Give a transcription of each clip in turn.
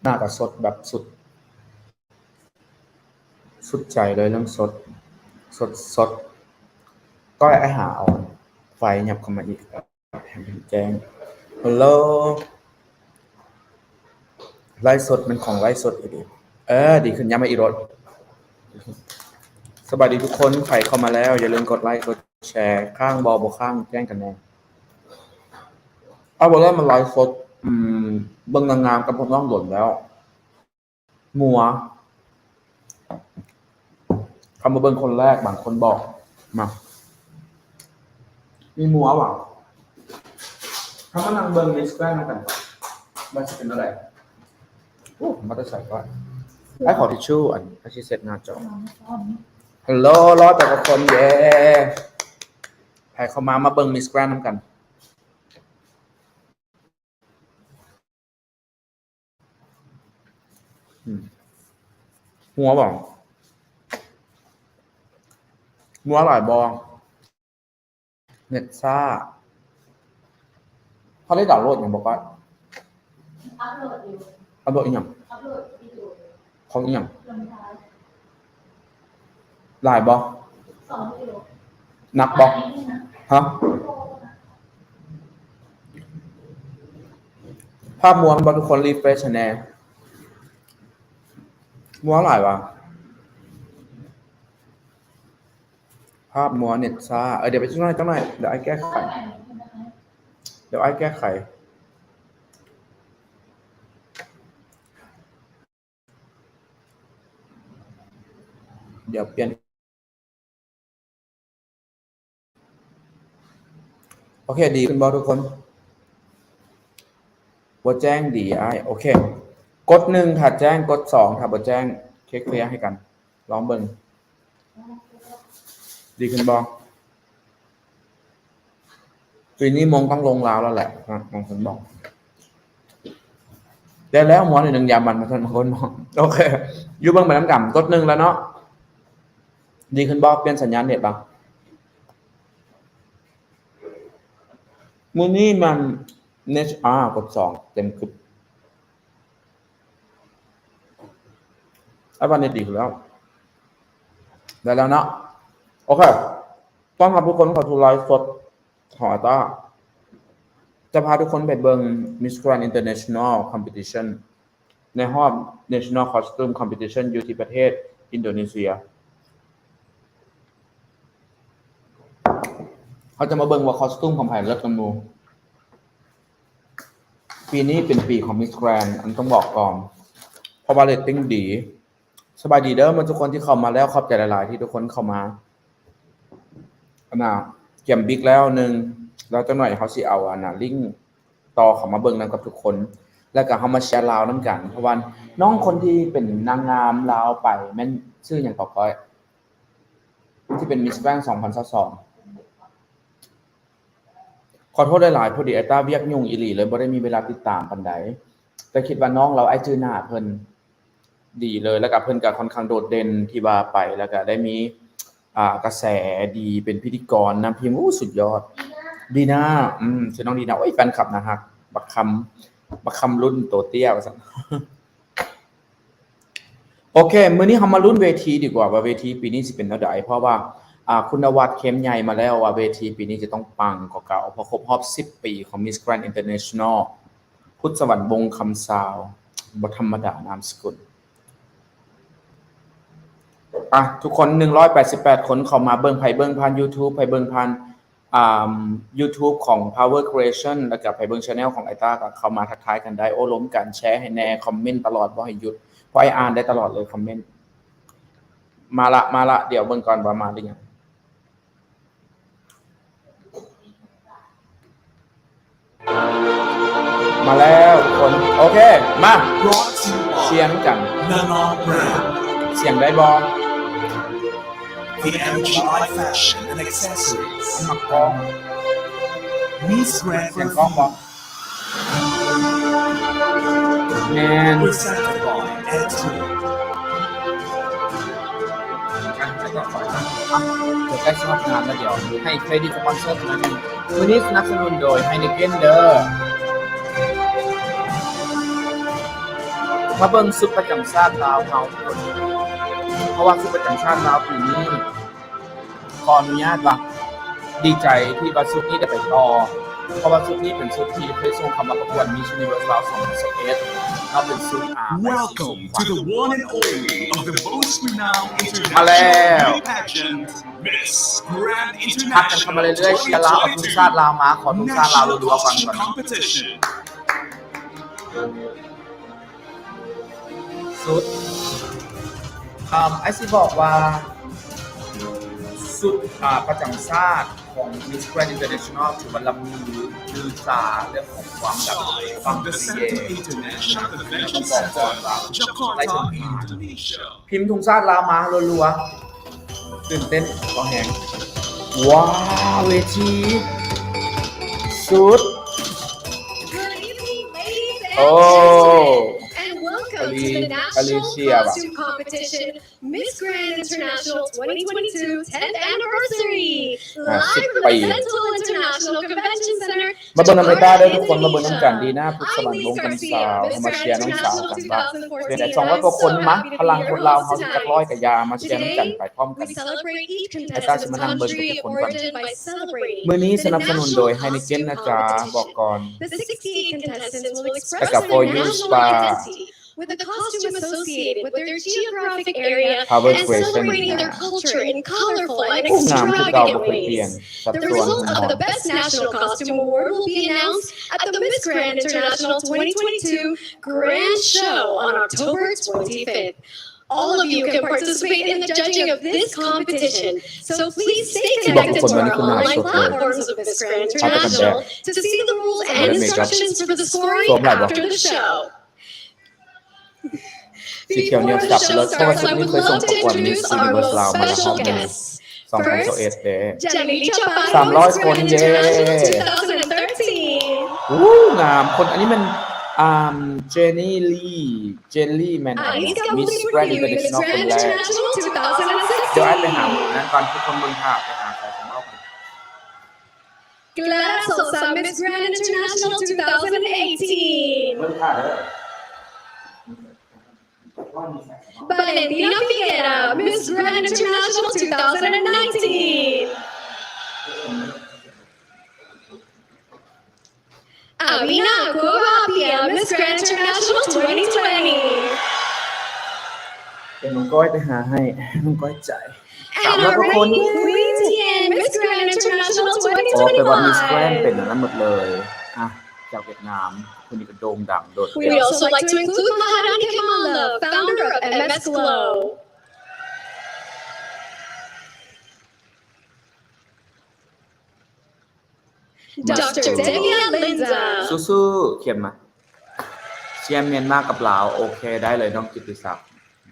หน้าก็สดแบบสุดใจเลยเรื่องสดก็ไอ้หาเอาไฟหยับเข้ามาอีกให้มันแจ้งฮัลโหลไลฟ์สดมันของไลฟ์สดอีกดีขึ้นย้ำมาอีกรถสวัสดีทุกคนใครเข้ามาแล้วอย่าลืมกดไลค์กดแชร์ข้างบ่ข้างแจ้งกันแน่เอาบอกว่ามันไลฟ์สดเบิ่งนางงามกับพวกน้องหล่นแล้วมัวคำมาเบิ่งคนแรกบางคนบอกมามีมัวว่ะถ้ามันนั่งเบิ่งมิสแกรนด์กันมันจะเป็นอะไรโอ้มาจะใส่ก่อนไอ้ขอทิชชู่อันที่เสร็จหน้าจอฮัลโหลรอแต่ละคนเย่ใครเข้ามาเบิ่งมิสแกรนด์กันหัวบ่มัวหลายบองเน็ตซ่าเขาได้ดาวน์โหลดอย่างบอกว่าอัพโหลดอีกอย่างของอีกอย่างหลายบอนักบอฮะภาพมัวบอทุกคนรีเฟรชแนลมัวหลายวะภาพมัวเน็ตซ่าเดี๋ยวไปจังหน่อยเดี๋ยวไอ้แก้ไขเดี๋ยวเปลี่ยนโอเคดีขึ้นบ่ทุกคนบ่แจ้งดีโอเคกด1ถ้าแจ้งกด2ถ้าบ่แจ้งเคลียร์ให้กันลองเบิ่งดีขึ้นบ่ปีนี้มงต้องลงลาวแล้วแหละบางคนบอกได้แล้วหมอ1ยามันมาท่านคนบอกโอเคอยู่เบิ่งไปน้ำกันกด1แล้วเนาะดีขึ้นบ่เปลี่ยนสัญญาณเน็ตบ่มื้อนี้มันเน็ตกด2เต็มคึบวันเน็ตดีขึ้นแล้วได้แล้วเนาะโอเคต้อนรับทุกคนเข้าสู่ไลฟ์สดของอาต้าจะพาทุกคนไปเบิ่ง Miss Grand International Competition ในรอบ National Costume Competition อยู่ที่ประเทศอินโดนีเซียเขาจะมาเบิ่งว่าคอสตูมของไผเลิศกันหมู่ปีนี้เป็นปีของ Miss Grand อันต้องบอกก่อนเพราะว่าเรตติ้งดีสบายดีเด้อมันทุกคนที่เข้ามาแล้วขอบใจหลายๆที่ทุกคนเข้ามาเก็บบิ๊กแล้วนึงแล้วจังหน่อยเขาสิเอาลิงก์ต่อเข้ามาเบิ่งนำกับทุกคนแล้วก็เฮามาแชร์ลาวนำกันเพราะว่าน้องคนที่เป็นนางงามลาวไปแม่นชื่อหยังก็ก้อยที่เป็น Miss Grand 2022ขอโทษหลายๆพอดีไอ้ตาเวียกยุ่งอีหลีเลยบ่ได้มีเวลาติดตามปานใดแต่คิดว่าน้องเราไอ้ชื่อหน้าเพิ่นดีเลยแล้วก็เพิ่นก็ค่อนข้างโดดเด่นที่ว่าไปแล้วก็ได้มีกระแสดีเป็นพิธีกรนำทีมสุดยอดดีนะชื่อน้องดีนะโอ้ยแฟนคลับนะฮะบักคำรุ่นโตเตี้ยว่าซั่นโอเคมื้อนี้เฮามาลุ้นเวทีดีกว่าว่าเวทีปีนี้สิเป็นแนวใดเพราะว่าคุณวัฒน์เข้มใหญ่มาแล้วว่าเวทีปีนี้จะต้องปังกว่าเก่าเพราะครบรอบ10ปีของ Miss Grand International พุทธสวรรค์วงศ์คำซาวบ่ธรรมดานามสกุลทุกคน188คนเข้ามาเบิ่งไผเบิ่งผ่าน YouTube ไผเบิ่งผ่านYouTube ของ Power Creation แล้วก็ไผเบิ่ง Channel ของไอ้ต้าก็เข้ามาทักทายกันได้โอ้ล้มกันแชร์ให้แน่คอมเมนต์ตลอดบ่ให้หยุดเพราะไอ้อ่านได้ตลอดเลยคอมเมนต์มาละเดี๋ยวเบิ่งก่อนว่ามาหรือยังมาแล้วทุกคนโอเคมาเชียร์กันเสียงได้บ่The MGI Fashion and Accessories. Miss Grand Perfume. And presented by Ed2. ใกล้ชอบงานแล้วเดี๋ยวให้เครดิตสปอนเซอร์ตรงนั้นวันนี้สนับสนุนโดย Heineken เด้อ มาเบิ่งสุดประจำชาติลาวเฮาเพราะว่าสุดประจำชาติลาวปีนี้ขออนุญาตว่าดีใจที่ว่าสุดนี้ได้ไปต่อเพราะว่าสุดนี้เป็นสุดที่เคยส่งเข้ามาประกวด Miss Universe ลาว2021เอาเป็นสุดWelcome to the one and only of the most renowned มาแล้ว international pageant, Miss Grand ทักกันเข้ามาเรื่อยๆเชียร์ลาวเอาทุกชาติลาวมาขอทุกชาติลาวรัวๆฟัง Costume ก่อน Competition. สุดไอซิบอกว่าสุดประจำชาติของ Miss Grand International ถือว่าลำลือสาเรื่องของความแบบความ From the เย่ Center International Convention Center, Jakarta, Indonesia. พิมพ์ทุกชาติลาวมารัวๆตื่นเต้นก็แหงว้าวเวทีสุด Good evening, ladies and Oh. gentlemen, and welcome to the National Alicia. Costume Competition, Miss Grand International 2022 10th Anniversary, live from the Central International Convention Center. มาเบิ่งน้ำไปตาเด้อทุกคนมาเบิ่งน้ำกัน Jakarta, ดีหน้าพุทธสวรรค์วง Indonesia. กันสาว Miss มาเชียร์ Grand น้องสาว International กันว่า 2014, เดี๋ยว and 200 กว่า I'm คน so มา happy พ to ลัง be คน your ลาว host เฮาสิจักร้อย tonight. กับยามาเชียร์น้ำกันไปพร้อมกัน We celebrate each แต่ถ้าสิ contestant's มานั่งเบิ่ง country ทุกคนก่อน origin by celebrating มื้อนี้สนับสนุนโดย the National Heineken นะ Costume จ๊ะบอก Competition. ก่อน The 68 contestants will แต่ express กับ their For You national Spa identity with a costume associated with their geographic area Power and Question celebrating their culture in colorful and ผู้งามคือเก่าบ่ extravagant เคยเปลี่ยน ways. สัด The ส่วน result หุ่น of อ่อน the Best National Costume Award will be announced at the Miss Grand International 2022 Grand Show on October 25th. All of you can participate in the judging of this competition, so please stay connected to our online platforms of Miss Grand International to see the rules and instructions for the scoring after the show. สีเขียวเนี่ย Before จั the บ show รถเพราะว่า starts, ชุด I นี้ would เคยส่ง love ประ to กวด Miss introduce our Universe most ลาวมาแล้วรอบ special หนึง guests. 2021เด้ Jamili Chapai, 300 Miss คน Grand เย้ International 2013. อู้งามคนอันนี้มันเจนนี่ลี่แมน Anis Miss Kapoor Grand for you, Miss International คน Grand แรก International เดี๋ยวไอ้ไป 2016. หานั้นก่อนทุกคนเบิ่งภาพไปหาใครผมเอา Clara Sosa, Miss Grand International 2018. เบิ่งภาพเด้อ Valentina Figuera, Miss Grand International 2019. Amina Kuwapia, Miss Grand International 2020. เดี๋ยวน้องก้อยไปหาให้น้องก้อยจ่าย And 300 our กว่าคน reigning Queen Tien, Miss Grand International โอ้เป็นว่า Miss Grand 2021. เป็นอันนั้นหมดเลยอ่ะจากเวียดนามคนนี้ก็โด่งดังโดดเด่ We'd น also like to include Maharani Kamala, founder of MS Glow. Dr. Devia Linda. สู้ๆเขียนมาเชียร์เมียนมากับลาวโอเคได้เลยน้องกิตติศักดิ์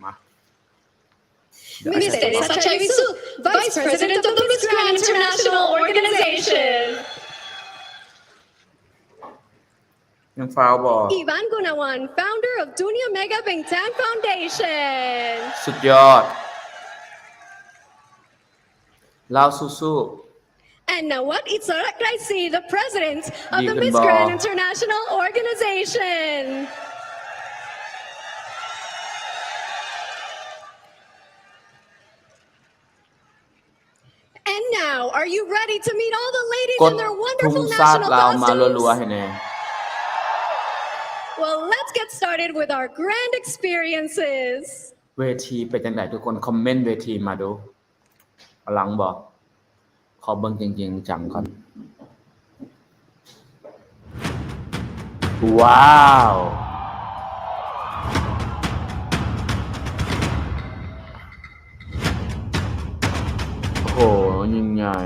มา Ms. Teresa Chavisu, Vice President of the Miss Grand International Organization. ยังฟาวบ่ Ivan Gunawan, founder of Dunia Mega Bintang Foundation. สุดยอดลาวสู้ And Nawat Itzarak Raisi, the president of the Deacon Miss Ball. Grand International Organization. And now, are you ready to meet all the ๆ ladies กด in their ทุ่ง wonderful ซาด national ลาวมารัวๆ costumes? ให้แน่ Well, let's get started with our grand experiences. เวทีเป็นจังไดทุกคนคอมเมนต์เวทีมาดูพลังบ่ขอเบิ่งจริงๆจังก่อนว้าวโอ้โหยิ่งใหญ่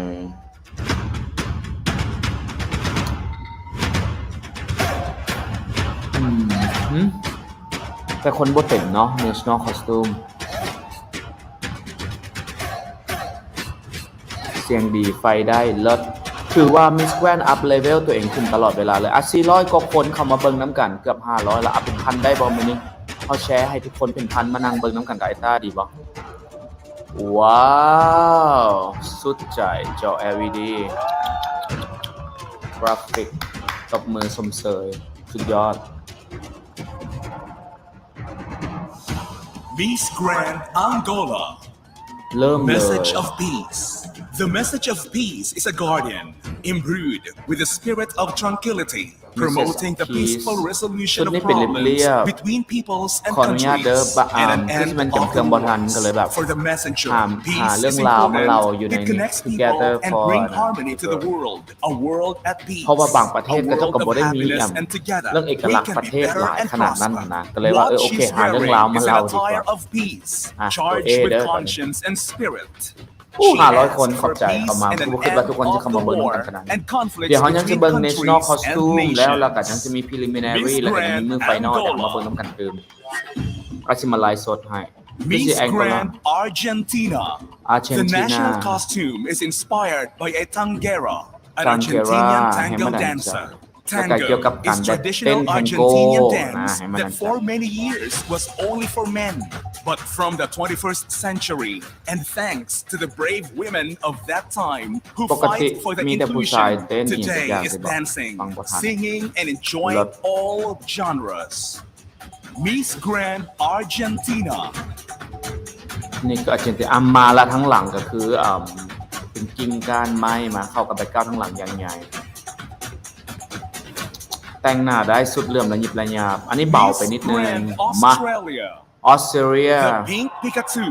แต่คนบ่เต็มเนาะ National Costume เสียงดีไฟได้เลิศถือว่า Miss Grand up level ตัวเองขึ้นตลอดเวลาเลย400กว่าคนเข้ามาเบิ่งน้ำกันเกือบ500แล้วเป็นพันได้บ่มื้อนี้เอาแชร์ให้ทุกคนเป็นพันมานั่งเบิ่งน้ำกันกับไอ้ต้าดีบ่ว้าวสุดใจจอ LED กราฟิกตบมือสมเสยสุดยอด Miss Grand Angola. เริ่มเลย Message of peace. The message of peace is a guardian imbued with the spirit of tranquility, promoting the peaceful resolution of problems between peoples and ขออนุญาตเด้อ countries บะ and an ที่ end มันเป็น of เครื่ the องบ่ทัน wars. ก็เลยแบบ For the messenger, หา peace เรื่อ is งราวมาเล่าอยู่ important. ใน It connects together people and for bring harmony to the world. A world at peace. เพราะว่าบางประเทศ A ก็เจ้า world ก็บ่ of ได้มี happiness อย่าง and together เรื่องเอก we ลักษณ์ can ประ be เทศ better หลาย and ขนาดนั้น prosper. นะก็เลยว่า What โอเค she's หาเรื่อง wearing ราวมา is an เล่าดีกว่า attire of peace, ตัว charged เอ with เด้อ conscience and spirit. ผู้ She 500 has คนขอบ for ใจ peace เข้ามา and ผู้ an คิดว่า end ทุกคนจะ of เข้า the มาเบิ่ง war กันขนาดนี้ and conflicts เดี๋ยวเขายังจะ between เบิ่ง national countries and costume แล้วก็ยัง nations. จะมี preliminary Miss แล้วก็ยังมี Grand มือไฟนอลเดี๋ยวมา Angola เบิ่งนํกันตื่มก็สิมาไลฟ์สดให้ Miss This is Angola Grand Argentina. Argentina The national costume is inspired by a tangera, an Tangera Argentinian ให้ tango มาได้ dancer. แล้วก็เกี่ยว Tango กับการ is เต้น traditional แทงโก Argentinian นะ dance ให้มา that นั่น for many years was only for men. But from the 21st century, and thanks to the brave women of that time who ปกติ fight for the มีแต่ผู้ชาย inclusion, เต้นอีก today อย่าง is สิบอก dancing, ฟังบ่ทัน singing, and enjoying เลิศ all genres. Miss Grand Argentina. นี่ก็อาจจะมาละทั้งหลังก็คือเป็นกิ่งก้านไม้มาเข้ากับแบ็คกราวด์ทั้งหลังอย่างใหญ่แต่งหน้าได้สุดเลื่อมระยิบระยับอันนี้เบาไปนิดนึง Grand มา Australia. ออสเตรเลีย The pink Pikachu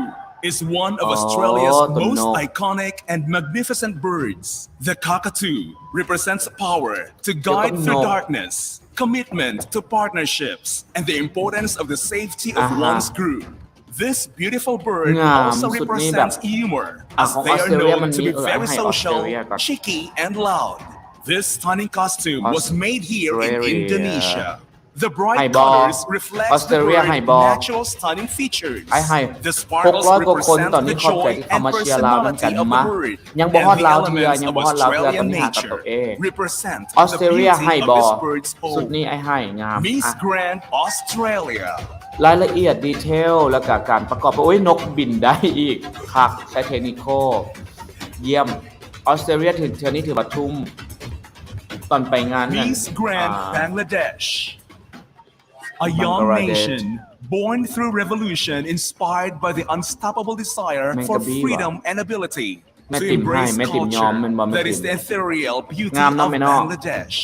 is one of Australia's the most no. iconic and magnificent birds. The cockatoo represents power to guide through no. darkness, commitment to partnerships, and the importance of the safety of one's group. This beautiful bird งาม also สุดนี่แบบ represents humor, ของ as อ they อส are เตรเลีย known มัน to มี be very ให้ออสเตร social, เลียก่อน cheeky, and loud. This stunning costume was made here in Australia Indonesia. The ให้ bright บอ colors reflect ออสเตร the เลีย bird's ให้บอ natural stunning features. ให้ The sparkles 600 กว่าคน represent ตอนนี้ the ขอบใจ joy ที่เข้า and มาเชียร์ลาวนํกัน personality of มา the bird, ยังบ่ฮอด and ลาว the เทื่อ elements ยัง of บ่ฮอดลาวเทื่อตอน Australian นี้หากับตัว nature เอ represent ออส the เตรเลีย beauty ให้ of บอ this bird's สุด home. นี้ไอ้ให้งาม Miss อ่ะ Grand Australia. รายละเอียดดีเทลแล้วก็การประกอบโอ้ยนกบินได้อีกคักใช้เทคนิคเยี่ยมออสเตรเลียถึงเทื่อนี้ถือว่าทุ่มตอนไปงานนั้น Miss Grand Bangladesh. A young Bangladesh. nation born through revolution inspired by the unstoppable desire for Maybe freedom and ability แม่ to ติ่มให้ embrace แม่ติ่มยอม culture มันบ่แม่ that ติ่ is ม the ethereal beauty งามเนาะ of แม่เนาะ Bangladesh.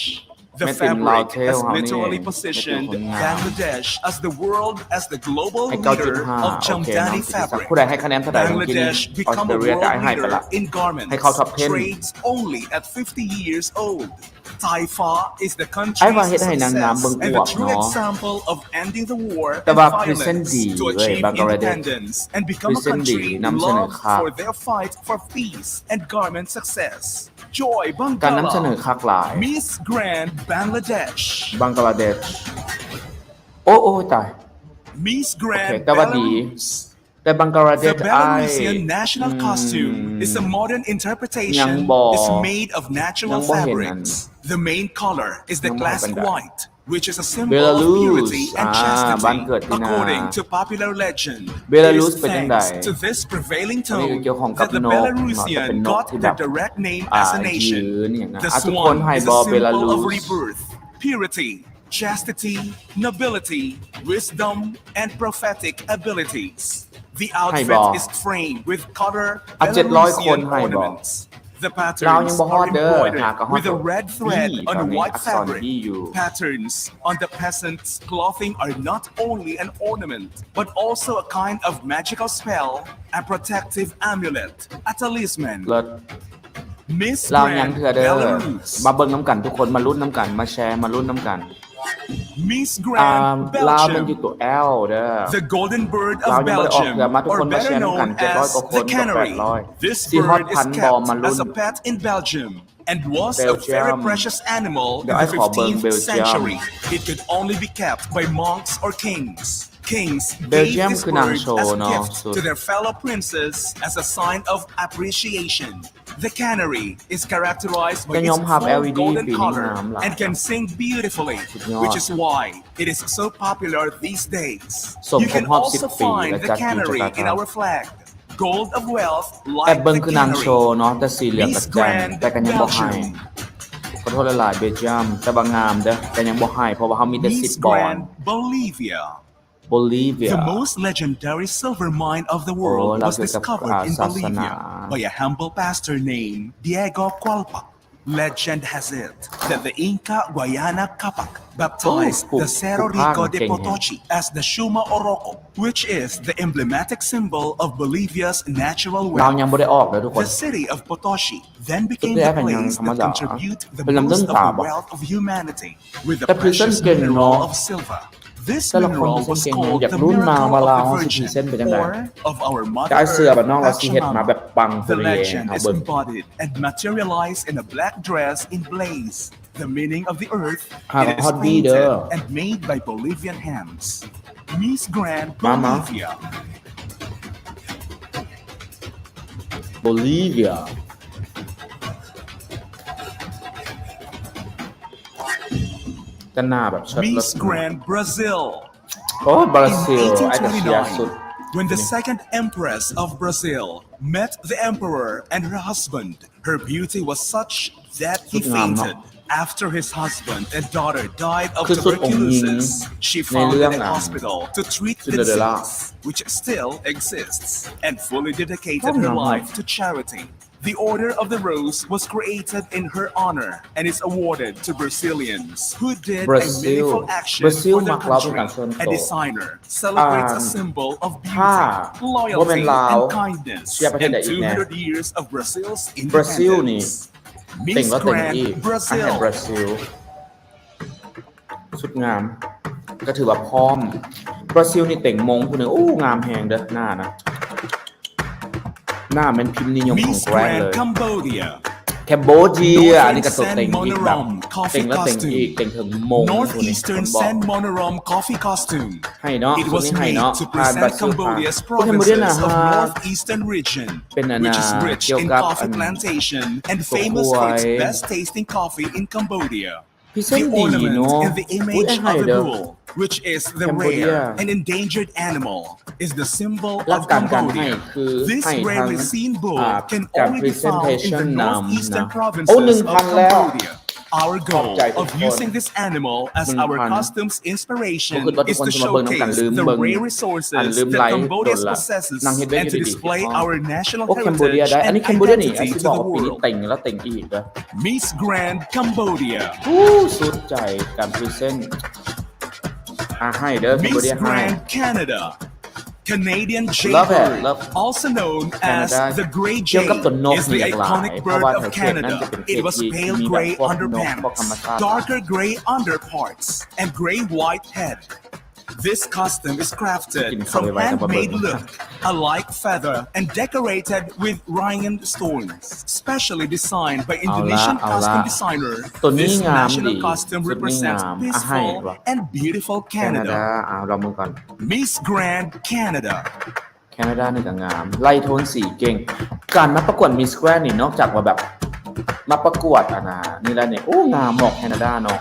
The แม่ติ่มลาว fabric เทล has เฮานี่ literally แม่ติ่ม positioned คนงาม Bangladesh as the world as the global ให้ leader 9.5 of โอเคเนาะ Jamdani สัก fabric. ผู้ใดให้คะแนนเท่าใดเมื่อกี้นี้ Bangladesh ออส become เตร a เลียก็ world ไอ้ให้ไป leader ละ in garments ให้เข้า top 10 trades only at 50 years old. Taifa is the ไอ้ว่า country's เฮ็ดให้นางงาม success เบิ่ง and อว the บ true เนาะ example of ending the war แต่ and ว่า present violence ดี to เว้ย achieve บังกลาเทศ independence and become a present ดี country นำเสนอ loved คัก for their fight for peace and garment success. Joy การนำเสนอ Bangala, คักหลาย Miss Grand Bangladesh, บังกลาเทศโอ้ตาย Miss โอเค Grand แต่ว่าดี Belarus. แต่บังกลาเท The ศไอ้ Belarusian national costume is a modern ยัง interpretation. บ่ It's made of ยั natural งบ่เห็นนั่น fabrics. The main color is the ยังบ่ classic ปานใด white, which is a symbol of Belarus purity and บ้านเกิด chastity. ที่นา According to popular legend, Belarus it is เป็นจังใด thanks to this prevailing อันนี้ tone เกี่ยวข้องกับ that the นกเนาะจะเป็น Belarusian นก got ที่แบ their บ direct name as a ยื nation. นอย่างนั้น The ทุกคน swan ให้ is บ a อเบลา symbol รุ of ส rebirth, purity, chastity, nobility, wisdom, and prophetic abilities. The outfit is framed with color 700 คน Belarusian ให้บอ ornaments. The เรายัง patterns บ่ฮอ are ดเด้อหา embroidered ก็ฮอด with a red ดี thread ตอน on นี้ white อักษร fabric. ดีอยู่ Patterns on the peasants' clothing are not only an ornament, but also a kind of magical spell, a protective amulet, a talisman. เลิศ Miss เรายัง Grand เถื่อเด้อ Belarus. มาเบิ่งน้ำกันทุกคนมาลุ้นน้ำกันมาแชร์มาลุ้นน้ำกัน Miss Grand ลาวมันอยู่ Belgium. ตัว L เด้อ The golden bird เรา of ยังบ่ได้ออก Belgium, เถื่อมาทุก or คนมาแช better ร์น้ำกัน known 700 as กว่าคน the กับ canary. 800 This สิฮอด bird is พันบอมา kept ลุ้น as a pet in Belgium and was a Belgium very precious animal in เดี๋ยว the ไอ้ขอเบิ่ง 15th Belgium century. It could only be kept by monks or kings. Kings gave Belgium this คือนาง bird โชว์ as a เนาะ gift สุด to their fellow princes as a sign of appreciation. The canary is characterized by แต่ยอ its มรับ full LED golden ปีนี้ color งามหลาย and can sing beautifully, สุดยอด which is why it is so popular these days. สม You ครบ can รอบ also 10 ปี find และ the จัดอยู่ canary จากา in ร์ our flag. Gold of wealth แอบ like เบิ่ง the คือนางโช canary. ว์เนาะแต่สีเหลืองกับ Miss แจ้ง Grand แต่ก็ยังบ่ให้ Belgium. ขอโทษหลายๆเบลเยียมแต่บางงามเด้อแต่ยังบ่ให้เพราะว่าเขามีแต่ Miss 10บอล Grand Bolivia. Bolivia The most legendary silver mine of the world was เกี่ยวกับ discovered in ศาสนา Bolivia by a humble pastor named Diego Cualpa. Legend has it that the Inca Guayana Capac baptized the Cerro Rico de Potosi as the Shuma Oroco, which is the emblematic symbol of Bolivia's natural เรา wealth. ยังบ่ได้ออกเลยทุกคน The city of Potosi then became สุด the ท้ายเป็นยัง place ธรรม that ดา contribute the เป็นลำ most เรื่อง of ตา the บ่ wealth of humanity with the แต่ Prison precious เก่งเนาะ mineral of silver. This แต่ละคน mineral เป็น was เก่ง called อยาก the รุ่นมา miracle ว่า of เรา the สิพรี Virgin เซนต์เป็นจังได๋ or of our ก็ mother ไอ้เสื้อบ้านนอกเรา Earth สิเฮ็ดมาแบบปัง The เรีย legend เฮา is เบิ่ง embodied and materialized in a black dress in blaze, the meaning of the earth. Ah, It is hot painted video. and made by Bolivian hands. Miss Grand Mama. Bolivia. Bolivia แต่หน้าแบบชัด Miss Grand Brazil. โอ้บรา In ซิลไอ้ก็เชียร์สุด 1829, when the second empress of Brazil met the emperor and her husband, her beauty was such that he fainted. After his husband and daughter died of คือสุดองค์หญิง tuberculosis, she ในเรื่ founded อง a hospital to treat the Cinderella disease, which still exists, and fully dedicated her life to charity. The Order of the Rose was created in her honor and is awarded to Brazilians who did a meaningful action for their country. A designer celebrates a symbol of beauty, loyalty, and kindness, and 200 years of Brazil's บราซิลนี่ independence. เต่ง Miss แล้วเต่งอีก Grand อาหาร Brazil. บราซิลสุดงาม ก็ถือว่าพร้อมบราซิลนี่เต่งมงผู้หนึ่งงามแฮงเด้อหน้านะหน้ามันพิมพ์นิยมของ Miss แกรนเล Grand ย Cambodia. แคมโบเดียอันนี้ก็ตัวเต่งอีกแบบเต่งแล้วเต่งอีกเต่งถึงมงผู้หนึ่ง Northeastern บอก San Monorom coffee costume. ให้เนาะ It สุด was นี้ให้ made เนาะ to ผ่านบรา present ซิลผ่าน Cambodia's พวกแคมโบเดีย provinces นะ of ฮะ northeastern region, เป็นอัน which น่ะ is rich เกี่ยว in กับ coffee plantation and ตัว famous กล้ for วย its best tasting coffee in Cambodia. พิเศษ The ดี ornament เนาะ and the อุ๊ย image ให้ of เด้ the อ bull, which is the Cambodia rare and endangered animal, is the symbol หลัก of การการให้ Cambodia. คือ This ให้ทั้ง rarely seen bull can การ only be found in presentation the นำ northeastern นะ provinces 1,000 of แล้ว Cambodia. Our goal ขอบใจทุก of คน using this animal as our 1,000 costumes inspiration ผมคิดว่าทุก is คน to จะมาเบิ่งนำกัน showcase ลืม the เบิ่ง rare อัน resources ลืมไล that ฟ์โด Cambodia นละ possesses นางเฮ็ดเว้ย and อยู่ to ดี display ๆ our national โอ้แคมโบเดีย heritage ได้อัน and นี้แคมโบเดียนี่ไอ้ identity ที่ to บอก the ว่าปีนี้ world. เต่งแล้วเต่งอีกเด้อ Miss Grand Cambodia. สุดใจการพรีเซนต์ให้เด้อแคมโบ Miss เดียให้ Grand Canada. Canadian Love it, jaybird, love also known as Canada. the gray เกี่ยว jay, กับตัวนก is นี่ the หลาย iconic เพราะ bird ว่า of แถวเขตนั้น Canada. จะเป็นเข It ต was ที่ pale มีแบบ gray พวกนกพวกธรรม underparts, ชาติ darker gray underparts, and gray white head. This costume is crafted from handmade look, a light feather, and decorated with rhinestones. Specially designed by Indonesian costume designer, ตัวนี้ this งามดี national costume สุดนี้งา represents มให้ peaceful ว่ะ and beautiful แคนาดา Canada. เรามือก่อน Miss Grand Canada. แคนาดานี่ก็งาม ไล่โทนสีเก่ง การมาประกวดมิสแกรนนี่นอกจากว่าแบบมาประกวดนี่แล้วนี่งามหมอกแคนาดาเนาะ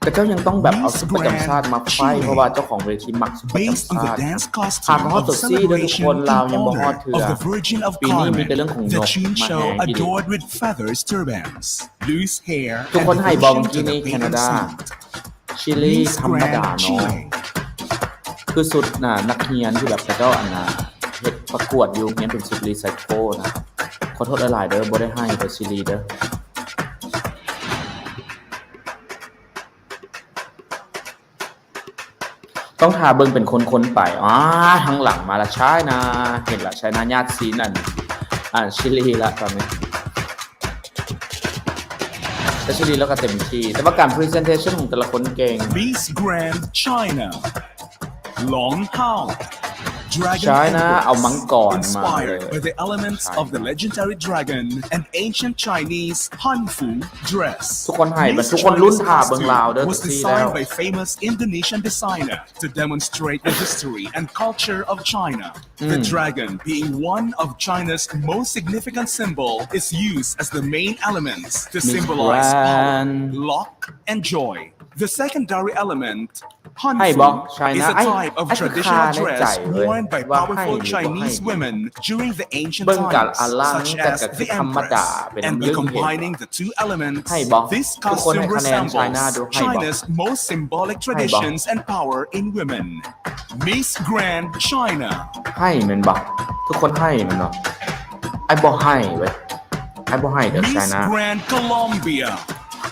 แต่เจ้ายังต้องแบบเอาซุปเปอร์จัมชาติมาไฟเพราะว่าเจ้าของเวทีมักซุปเปอร์จัม Based on ชา the ติ dance หาก costume ฮอต of ตัวซี่ด้วยทุก celebration คน in ลาวยังบ่ฮอต honor เถื่ of อ the Virgin of ปีนี้มีแต่ Carmen, เรื่องของน the ก Chin มา Show แฮงอีหลี adored with feathers turbans, loose hair, ทุก and คนให้บอก devotion เมื่อ to กี้ the นี่แคนา pagan ดา saint. ชิลี Miss ธรรมดา Grand เนาะ Chile. คือสุดนักเรียนที่แบบแต่เจ้าเฮ็ดประกวดอยู่เรียนเป็นสุดรีไซเคิลนะขอโทษหลายๆเด้อบ่ได้ให้เด้อชิลีเด้อต้องทาเบิ่งเป็นคนๆไปทางหลังมาละชายนะเห็นละชายนาญาติซีนั่นชิลีละตอนนี้แต่ชิลีแล้วก็เต็มที่แต่ว่าการ presentation ของแต่ละคนเก่ง Miss Grand China. Long Hao. Dragon China เอามังกร emperors มาเลย inspired by the elements of the legendary dragon and ancient Chinese Hanfu dress. ทุกคนให้บัด Miss ทุกคนรุ่น China's ท่าเบิ่งลาว costume เด้อ was ซี่แล้ว designed by famous Indonesian designer to demonstrate the history and culture of China. The dragon, being one of China's most significant symbol, is used as the main elements to Miss symbolize power, Grand luck, and joy. The secondary element, ให้บ่ hanfu, is China a ไอ้ type of ไอ้คือ traditional คาในใจ dress เว้ย worn by ว่าให้ powerful หรือบ่ให้ Chinese women during the ancient เบิ่งกัน times, อลัง such แต่ as ก็คือ the ธรรมดา empress. เป็น And เรื่ by องเห็น combining the two elements, ให้บ่ this ทุกคนให้ costume คะแนน China resembles ดูให้บ่ China's most symbolic traditions and power in women. Miss Grand China. ให้แม่นบ่ทุกคนให้แม่นบ่ไอ้บ่ให้เว้ยไอ้บ่ให้เด้อ Miss China Grand Colombia.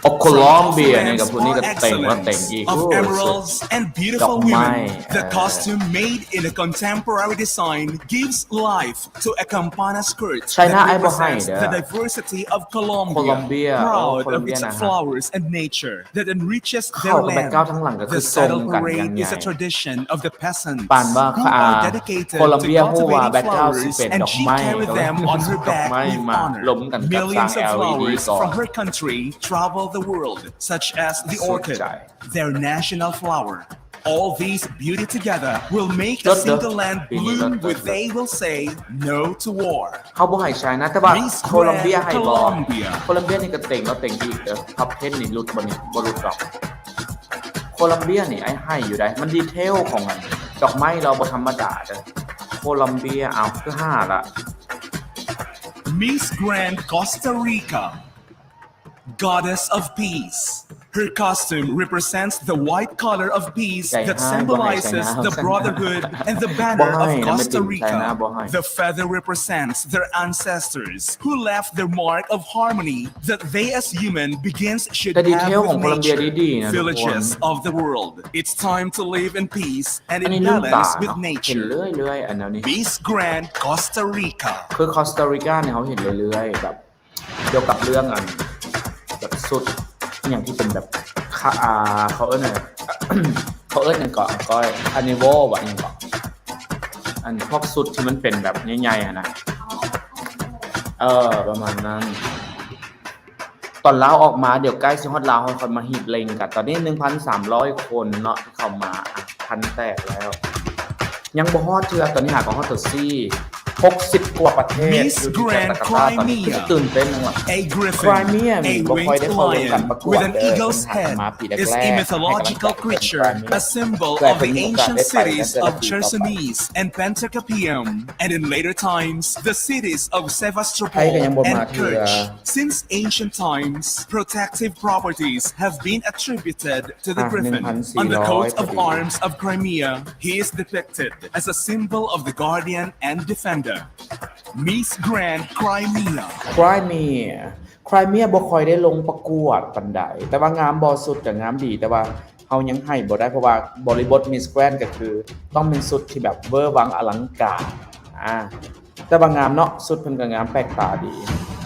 โอโคลอมเบียนี่กับพวกนี้ก็เต็งว่าเต็งอีก of emeralds and beautiful ดอกไม้ women. The costume made in a contemporary design gives life to a campana skirt China that ไอ้บ่ให้ represents เด้อ the diversity of Colombia, Colombia proud of Colombia its นะฮะ flowers and nature that enriches เข้า their กับแบ็ค land. กราวด์ทั้งหลังก็คือ The ทรง saddle กันอย่าง parade ใหญ่ is a tradition of the peasants ปานว่า who are dedicated โคลัม to เบียฮู้ว่า cultivating แบ็คกราวด์สิ flowers เป็น and ดอก she ไม้ carried them on her ดอก back ไม้ with มาล้ม honor. กันกับสร้าง Millions of LED flowers ก่อน from her country travel the world, such as the สุด orchid, ใจ their national flower. All these beauty together will make ล a ด single land ปีนี้ล bloom ด with they will say no to war. เขาบ่ให้ China แต่ว่า Miss โคลัมเบีย Grand ให้บ่ Colombia โคลัมเบียนี่ก็เต็งแล้วเต็งอีกเด้อท็อป10นี่หลุดบ่นี่บ่หลุดหรอกโคลัมเบียนี่ไอ้ให้อยู่ได้มันดีเทลของมันดอกไม้เราบ่ธรรมดาเด้อโคลัมเบียอ้าวคือ5ละ Miss Grand Costa Rica, Goddess of Peace. Her costume represents the white color of peace that symbolizes the brotherhood and the banner of Costa Rica. The feather represents their ancestors who left their mark of harmony that they as human beings should แต่ดีเทล have ของ with โคลัมเบีย nature, ดีๆนะทุกคน villages of the world. It's time to live in peace and อันนี้ in ลืมตา balance เนาะ with เห็น nature. เรื่อยๆอันนั้นนี่ Miss Grand Costa Rica. คือคอสตาริกาเนี่ยเขาเห็นเรื่อยๆแบบเกี่ยวกับเรื่องอันแบบสุดอย่างที่เป็นแบบเขาเอิ้นอะไร เขาเอิ้นอย่างก่อนก็อันนิโวว่ะอย่างก่อนอันพวกสุดที่มันเป็นแบบใหญ่ๆอ่ะนะประมาณนั้นตอนลาวออกมาเดี๋ยวใกล้สิฮอดลาวค่อยมาหีบเล็งกันตอนนี้ 1,300 คนเนาะเข้ามาพันแตกแล้วยังบ่ฮอดเทื่อตอนนี้หาก็ฮอดตัวซี่60 กว่าประเทศ Miss อยู่ที่แค Grand นาดาตอนนี้ Crimea ตื่นเต้นจังว่ะ A griffin, Crimea a บ่ค่อยได้ winged เข้าร่วมกัน lion ประกวด with an เด้อ eagle's หา head มาปีแรกๆ is a mythological creature, a symbol of the ancient cities of Chersonis and Pentacapium, and in later times, the cities of Sevastopol and Kerch. Since ancient times, protective properties have been attributed to the griffin. On the coat of arms of Crimea, he is depicted as a symbol of the guardian and defender. Miss Grand Crimea. ไครเมียบ่ค่อยได้ลงประกวดปานใดแต่ว่างามบ่สุดก็งามดีแต่ว่าเฮายังให้บ่ได้เพราะว่าบริบท Miss Grand ก็คือต้องเป็นสุดที่แบบเวอร์วังอลังการแต่ว่างามเนาะสุดเพิ่นก็งามแปลกตาดี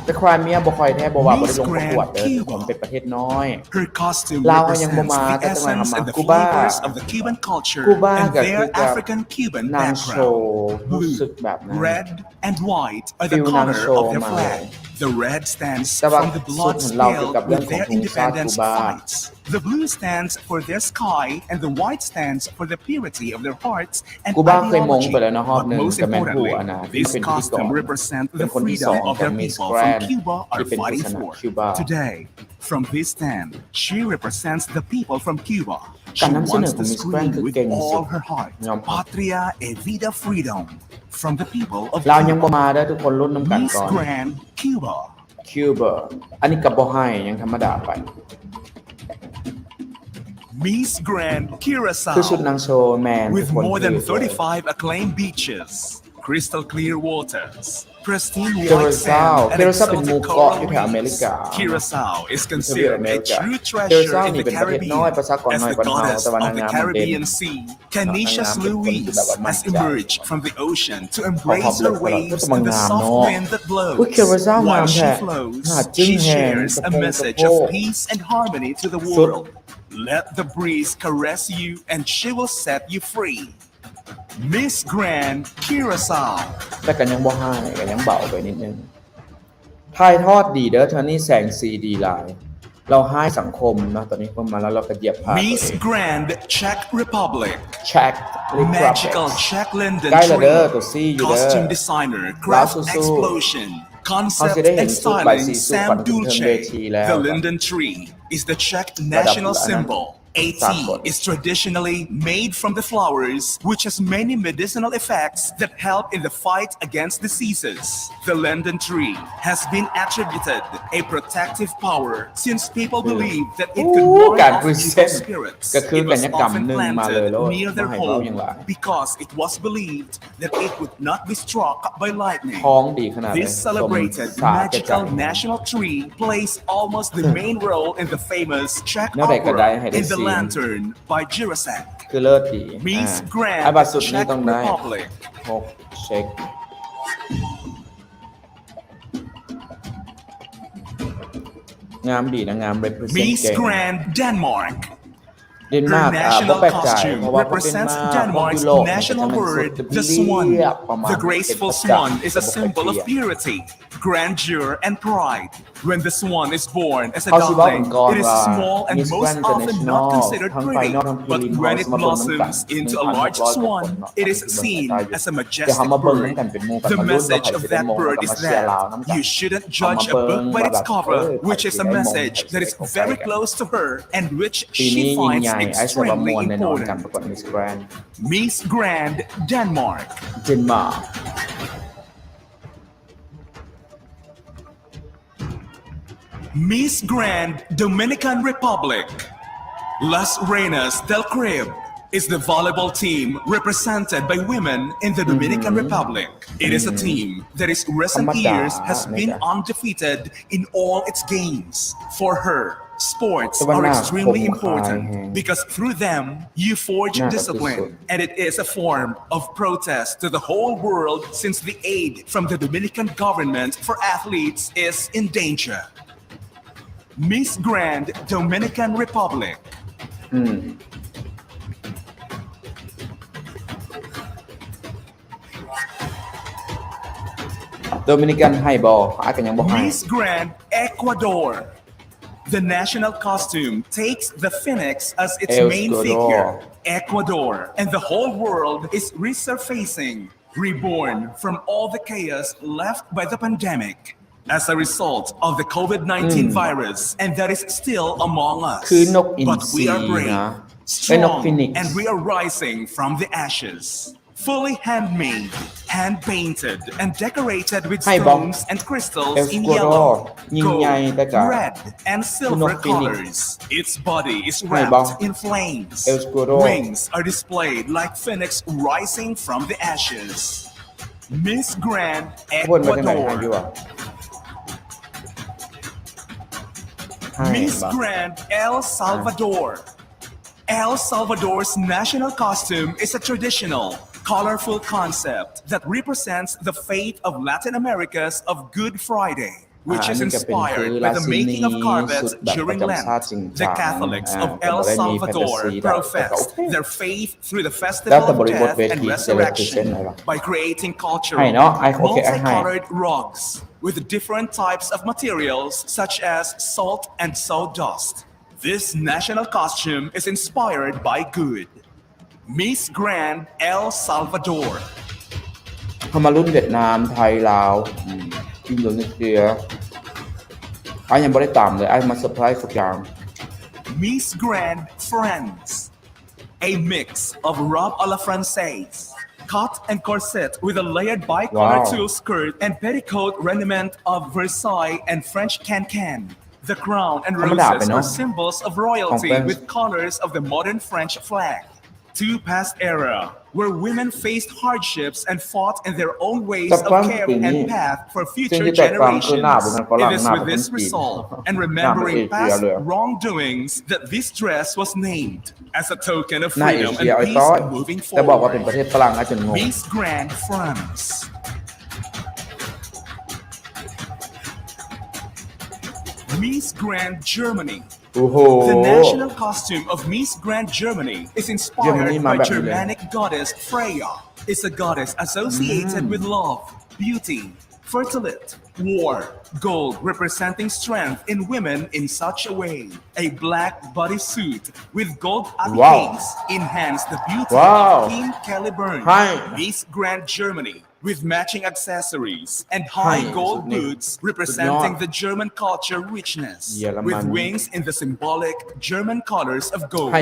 แต่ไครเมียบ่ค่อยแท้บ่ว่าบ่ได้ลงประกวดเด้อผมเป็นประเทศน้อย Her costume ลาวยังบ่ represents มา the แต่จังหวัด essence มา and the กูบา flavors of the Cuban culture กูบา and ก็คือ their จะ African Cuban นางโช background. ว์รู้สึกแบบนั้น Red and white are the ฟิลนาง color โช of ว์ their มา flag. The red stands แต่ว่า from the สุด blood ของเราเกี่ยว spilled กับเรื่อง with ของ their ธงชาติกู independence บา fights. The blue stands for their sky and the white stands for the purity of their hearts and กูบาเคยมง ideology. ไปแล้วนะรอบ But นึง most แต่แม่นผู้ importantly, ที่ this เป็นพิธีกร costume represents เป็ the นคนที่2 freedom ข of อง their Miss people Grand from Cuba ที่ are เป็นผู้ fighting ชนะ for. คิวบา Today, from this stand, she represents the people from Cuba. การ She นำเสนอ wants ของ to Miss Grand scream คือ with เก่งสุ all ด her heart, ยอมรับ Patria e vida freedom, from the people of เรายังบ่ Cuba. มาเด้อทุกคนรุ่นน้ำกัน Miss ก่อน Grand Cuba. คิวบาอันนี้ก็บ่ให้ยังธรรมดาไป Miss Grand คือชุด Curacao. นางโชว์แมน With ทุกคน more than คือ 35 acclaimed beaches, crystal clear waters, pristine white Curacao sand, and Curacao เป็นหมู่ exotic เกาะ coral อยู่แถวอเมริกา reefs. Curacao is ทวีปอ considered เม a ริกา true treasure Curacao in นี่ the เป็นประเทศน้อย Caribbean. ประชากร As น้อย the กว่าเฮา goddess แต่ว่า of นาง the งามมันเด่น Caribbean Sea, Canisius นางงามเป็นคนที่ Louise แบบว่ามั่น has ใจ emerged from the ocean to ขอ embrace เลิ her กตลอด waves ก็ and จะ the งาม soft เนาะ wind that อุ๊ย blows. Curacao งาม While แท้ she flows, หาดจึ้ง she แฮง shares กระ a โปรงกระ message โป of ง peace and harmony to the สุด world. Let the breeze caress you and she will set you free. Miss Grand Curacao. แต่กันยังบ่ให้กันยังเบาไปนิดนึงถ่ายทอดดีเด้อเธอนี่แสงสีดีหลายเราให้สังคมเนาะตอนนี้เข้ามาแล้วเราก็เหยียบผ่าน Miss Grand Czech Republic. แช็ค Magical Czech linden ใกล้แล้วเด้อ tree. ตัวซี่อยู่เด้อ Costume designer, ลาว craft สู้ๆ explosion, เขา concept จะได้เห็น and ชุดใบ styling สีสู้ Sam ก่อนถึงเทิงเว Dulce. ทีแล้ว The linden tree is the Czech ระดับ national อันนั้น symbol. A สาก tea ล is traditionally made from the flowers, which has many medicinal effects that help in the fight against diseases. The linden tree has been attributed a protective power since people believe that it could การ ward off present evil spirits. ก็คือ It กัญ was ญกรรม often หนึ่งมาเลย planted โลด near มา their ให้เว้าอย่าง home หลาย because it was believed that it would not be struck by lightning. ท้องดีขนาด This เลย celebrated สมสารแก่ใจ magical national tree plays almost the main role in the famous Czech แนวใดก็ได้ opera ให้ได้ in the ซีน Lantern by Jurasek. คือเลิศดี Miss อ่า Grand บัตรสุดนี้ Czech ต้องได้ Republic 6เช็คงามดีนะงาม represent Miss เก่ง Grand Denmark. เดนมาร์ Her กบ่ national แปลกใจ costume เพราะว่าพวกเดน represents มาร์กพวกยุ Denmark's โรปเนี่ยจะ national เป็นสุด bird, เรี the swan. ยบประมาณ The เป็น graceful ประจักษ์ swan is a symbol of purity, grandeur, and pride. When the swan is born as a เขาสิเว้าถึ duckling, งก่อน it is ว่า small and Miss most Grand often not International considered ทั้งไฟ pretty. นอกทั้งพรี But ลิม when เขา it มาเบิ่งนำกัน blossoms into a large 1,600 swan, คนเนาะ it is seen as a เดี๋ยว majestic เขามาเบิ่ง bird. นำกันเป็นหมู่กัน The มาลุ้นว่า message ใคร of สิได้ that มงแล้ว bird ก็ is มาเชียร์ลาว that นำกัน you shouldn't เอา judge มา a เบิ่ง book by ว่าแบ its บ cover, ใคร which สิ is ได้ a มง message ใครสิ that ได้ is เข้าไป very กัน close to her and which ปีนี้ she ยิ่ง finds ใหญ่ไอ้สว่า extremely มวลแน่นอนการ important. ประกวด Miss Grand Miss Grand Denmark. เดนมาร์ก Miss Grand Dominican Republic. Las Reinas del Caribe is the volleyball team represented by women in the Dominican Republic. It is a team that in recent years has been undefeated in all its games. For her, sports are extremely important because through them you forge discipline, and it is a form of protest to the whole world since the aid from the Dominican government for athletes is in danger. Miss Grand Dominican Republic. โดมินิกันให้บออากันยังบ่ให้ Miss Grand Ecuador. The national costume takes the phoenix as its main figure, Ecuador, and the whole world is resurfacing, reborn from all the chaos left by the pandemic. As a result of the COVID-19 virus, and that is still among us. คือนกอิน But ทรี we are นะ brave, เป็นนก strong, ฟินิกซ์ and we are rising from the ashes. Fully handmade, hand-painted, and decorated with ให้บอก stones and crystals in Ecuador yellow, ยิ่งใหญ่ gold, แต่ก็ red, and คือน silver กฟินิกซ์ colors. Its body is ให้บอก wrapped in flames. Ecuador Wings are displayed like phoenix rising from the ashes. Miss Grand วนมาจากไหนให้อยู่ Ecuador. อ่ะให้ Miss บอก Grand El Salvador. El Salvador's national costume is a traditional, colorful concept that represents the faith of Latin America's of Good Friday, which is อันนี้ก็เป็นคือ inspired by the making of ราชินี carpets สุดแบบ during ประจำชาติ Lent. จริงจั The ง Catholics of ก็ El บ่ได้มีแฟนตา Salvador ซีได้แต่ก็ profess โอเค their faith through the แล้ว festival แต่ of บริบท death เว and ทีจะ resurrection represent อะไรวะ by creating ให้ cultural, เนาะโอเคให้ multicolored rugs with different types of materials such as salt and sawdust. This national costume is inspired by good. Miss Grand El Salvador. เขามารุ่นเวียดนามไทยลาวอินโดนีเซียไอ้ยังบ่ได้ตามเลยไอ้มาเซอร์ไพรส์ทุกอย่าง Miss Grand France. A mix of robe à la française, cut and corset with a layered bicolor Wow. tulle skirt and petticoat remnant of Versailles and French can-can. The crown and ธรรมดาไป roses เนอะ are symbols of royalty ของ French with colors of the modern French flag. To past era, where women faced hardships and fought in their own ways แต่ of ฝรั่ง care ปีนี้ and path for สิ่ง future ที่แตกต่างคือ generations. หน้าเป็นฝรั่ง It is หน้า with เป็น this จีน resolve ห and น้าเป็น remembering เอเชีย past เลย wrongdoings that this dress was named as a token of หน้าเอ freedom เชีย and ไอ้ peace ต้อย moving แต่บอกว่าเป็นประเท forward. ศฝรั่งอาจจะงง Miss Grand France. Miss Grand Germany. โอ้โห The national costume of Miss Grand Germany is inspired Germany by มาแบบนี้เลย Germanic goddess Freya. It's a goddess associated with love, beauty, fertility, war, gold representing strength in women in such a way. A black bodysuit with gold appliques enhance the beauty Wow. of King Caliburn. ให้ Miss Grand Germany with matching accessories and high gold boots representing the German culture richness, with wings in the symbolic German colors of gold,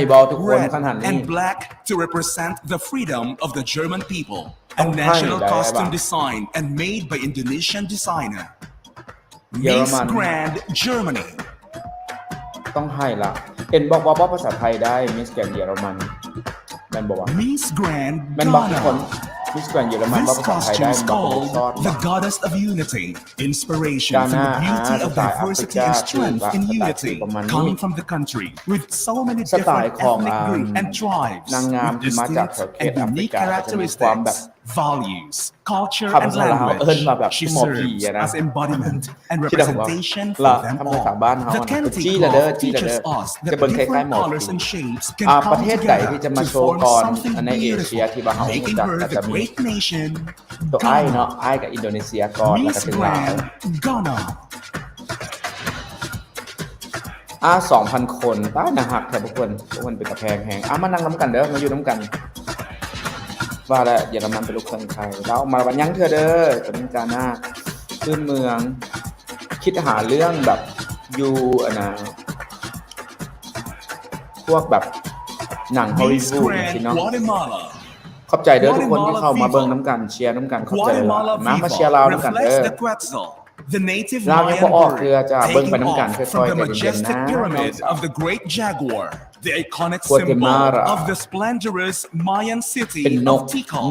red, and black to represent the freedom of the German people. A national costume designed and made by Indonesian designer. Miss Grand Germany. ต้องให้ละเห็นบอกว่าภาษาไทยได้ Miss Grand เยอรมันแม่นบอกว่า Miss Grand แม่นบอกทุกคน Miss Grand เยอรมันว่า This ภาษาไทยได้ costume is บอก called the goddess of unity, inspiration from the beauty of diversity and strength in unity, coming from the country with so many different ethnic groups and tribes with distinct and unique characteristics, values, culture, and language. She serves as embodiment and representation for them all. The canopy cloth teaches us that different colors and shapes can come together to form something beautiful, making her the great nation ตัวไอ้เนาะไอ้กับอินโดนีเซียก่อนแล้วก็ Miss ถึงลาว Grand Ghana 2,000 คนป้าหนาหักแถวทุกคนเป็นกระแพงแหงมานั่งน้ำกันเด้อมาอยู่น้ำกันว่าแล้วเยอรมันเป็นลูกครึ่งไทยแล้วมาวันยังเธอเด้อจะเป็นการหน้าขึ้นเมืองคิดหาเรื่องแบบอยู่พวกแบบหนังฮอลลีวูดคิดเนาะขอบใจเด้อทุกคนที่เข้ามาเบิ่งน้ำกันเชียร์น้ำกันขอบใจมาเชียร์เราน้ำกันเด้อ The native Mayan bird taking off from the majestic pyramid of the great jaguar, the iconic symbol of the splendorous Mayan city of Tikal,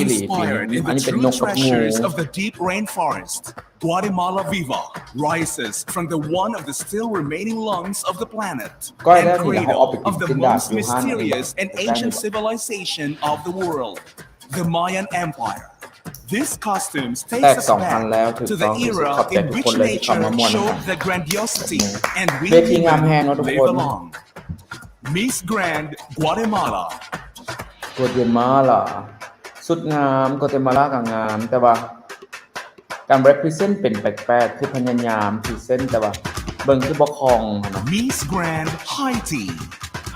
inspired in the true treasures of the deep rainforest. Guatemala Viva rises from the one of the still remaining lungs of the planet and cradle of the most mysterious and ancient civilization of the world, the Mayan Empire.This costume takes us back to the era in which nature showed the grandiosity and we humans live along. Miss Grand Guatemala สุดงามกัวเตมาลาก็งามแต่ว่าการ represent เป็นแปลกๆคือพยายาม present แต่ว่าเบิ่งคือบ่คล่องนะ Miss Grand Haiti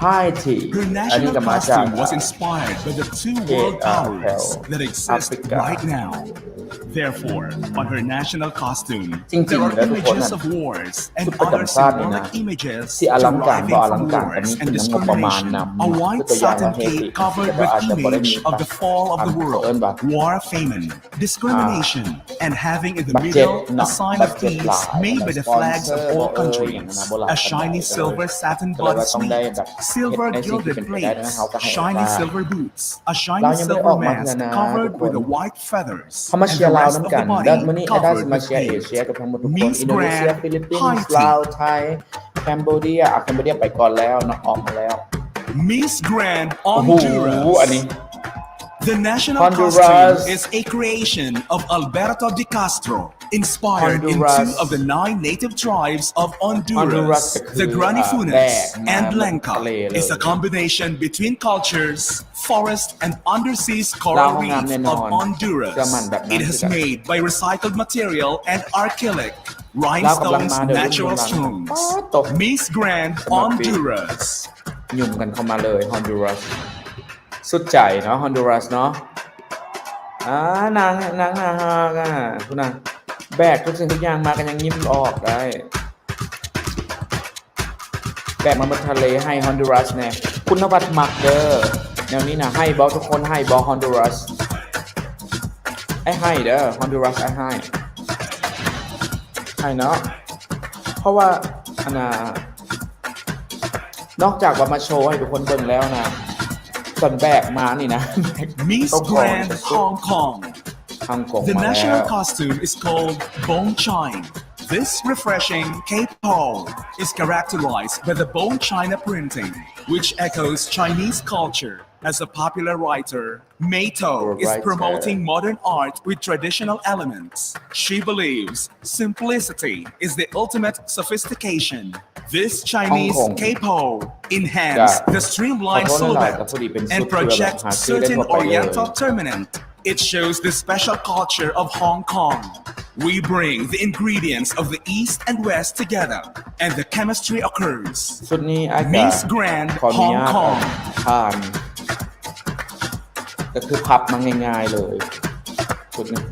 Her national costume was inspired by the two world powers that exist right now. Therefore, on her national costume, there are images of wars and other symbolic images deriving from wars and discrimination. A white satin cape covered with image of the fall of the world, war, famine, discrimination, and having in the middle a sign of peace made by the flags of all countries. A shiny silver satin bodysuit.Silver gilded plates, shiny silver boots, a shiny silver mask covered with the white feathers, and the rest of the body covered with paint. Miss Grand Haiti. Cambodia ไปก่อนแล้วเนาะออกมาแล้ว Miss Grand Honduras.The national costume is a creation of Alberto de Castro, inspired in two of the 9 native tribes of Honduras. The Granny Funes and Lenca is a combination between cultures, forest and undersea coral reef of Honduras. It is made by recycled material and acrylic, rhinestones, natural stones. Miss Grand Honduras. ยุ่งกันเข้ามาเลย Hondurasสุดใจเนาะฮอนดูรัสเนาะนางคุณนางแบกทุกสิ่งทุกอย่างมากันยังยิ้มออกได้แบกมาบนทะเลให้ฮอนดูรัสแน่คุณนวัดมักเด้อแนวนี้นะให้บอทุกคนให้บอฮอนดูรัสให้เด้อฮอนดูรัสให้เนาะเพราะว่านอกจากว่ามาโชว์ให้ทุกคนเบิ่งแล้วนะส่วนแบกมานี่นะ Miss Grand Hong Kong. The national costume is called Bone Chine. This refreshing cape-pole is characterized by the bone china printing, which echoes Chinese culture. As a popular writer, Mei To is promoting modern art with traditional elements. She believes simplicity is the ultimate sophistication. This Chinese cape-pole enhances the streamlined silhouette and projects certain oriental terminant. It shows the special culture of Hong Kong. We bring the ingredients of the East and West together, and the chemistry occurs. Miss Grand Hong Kong. ก็คือพับมาง่ายๆเลย ชุดนึง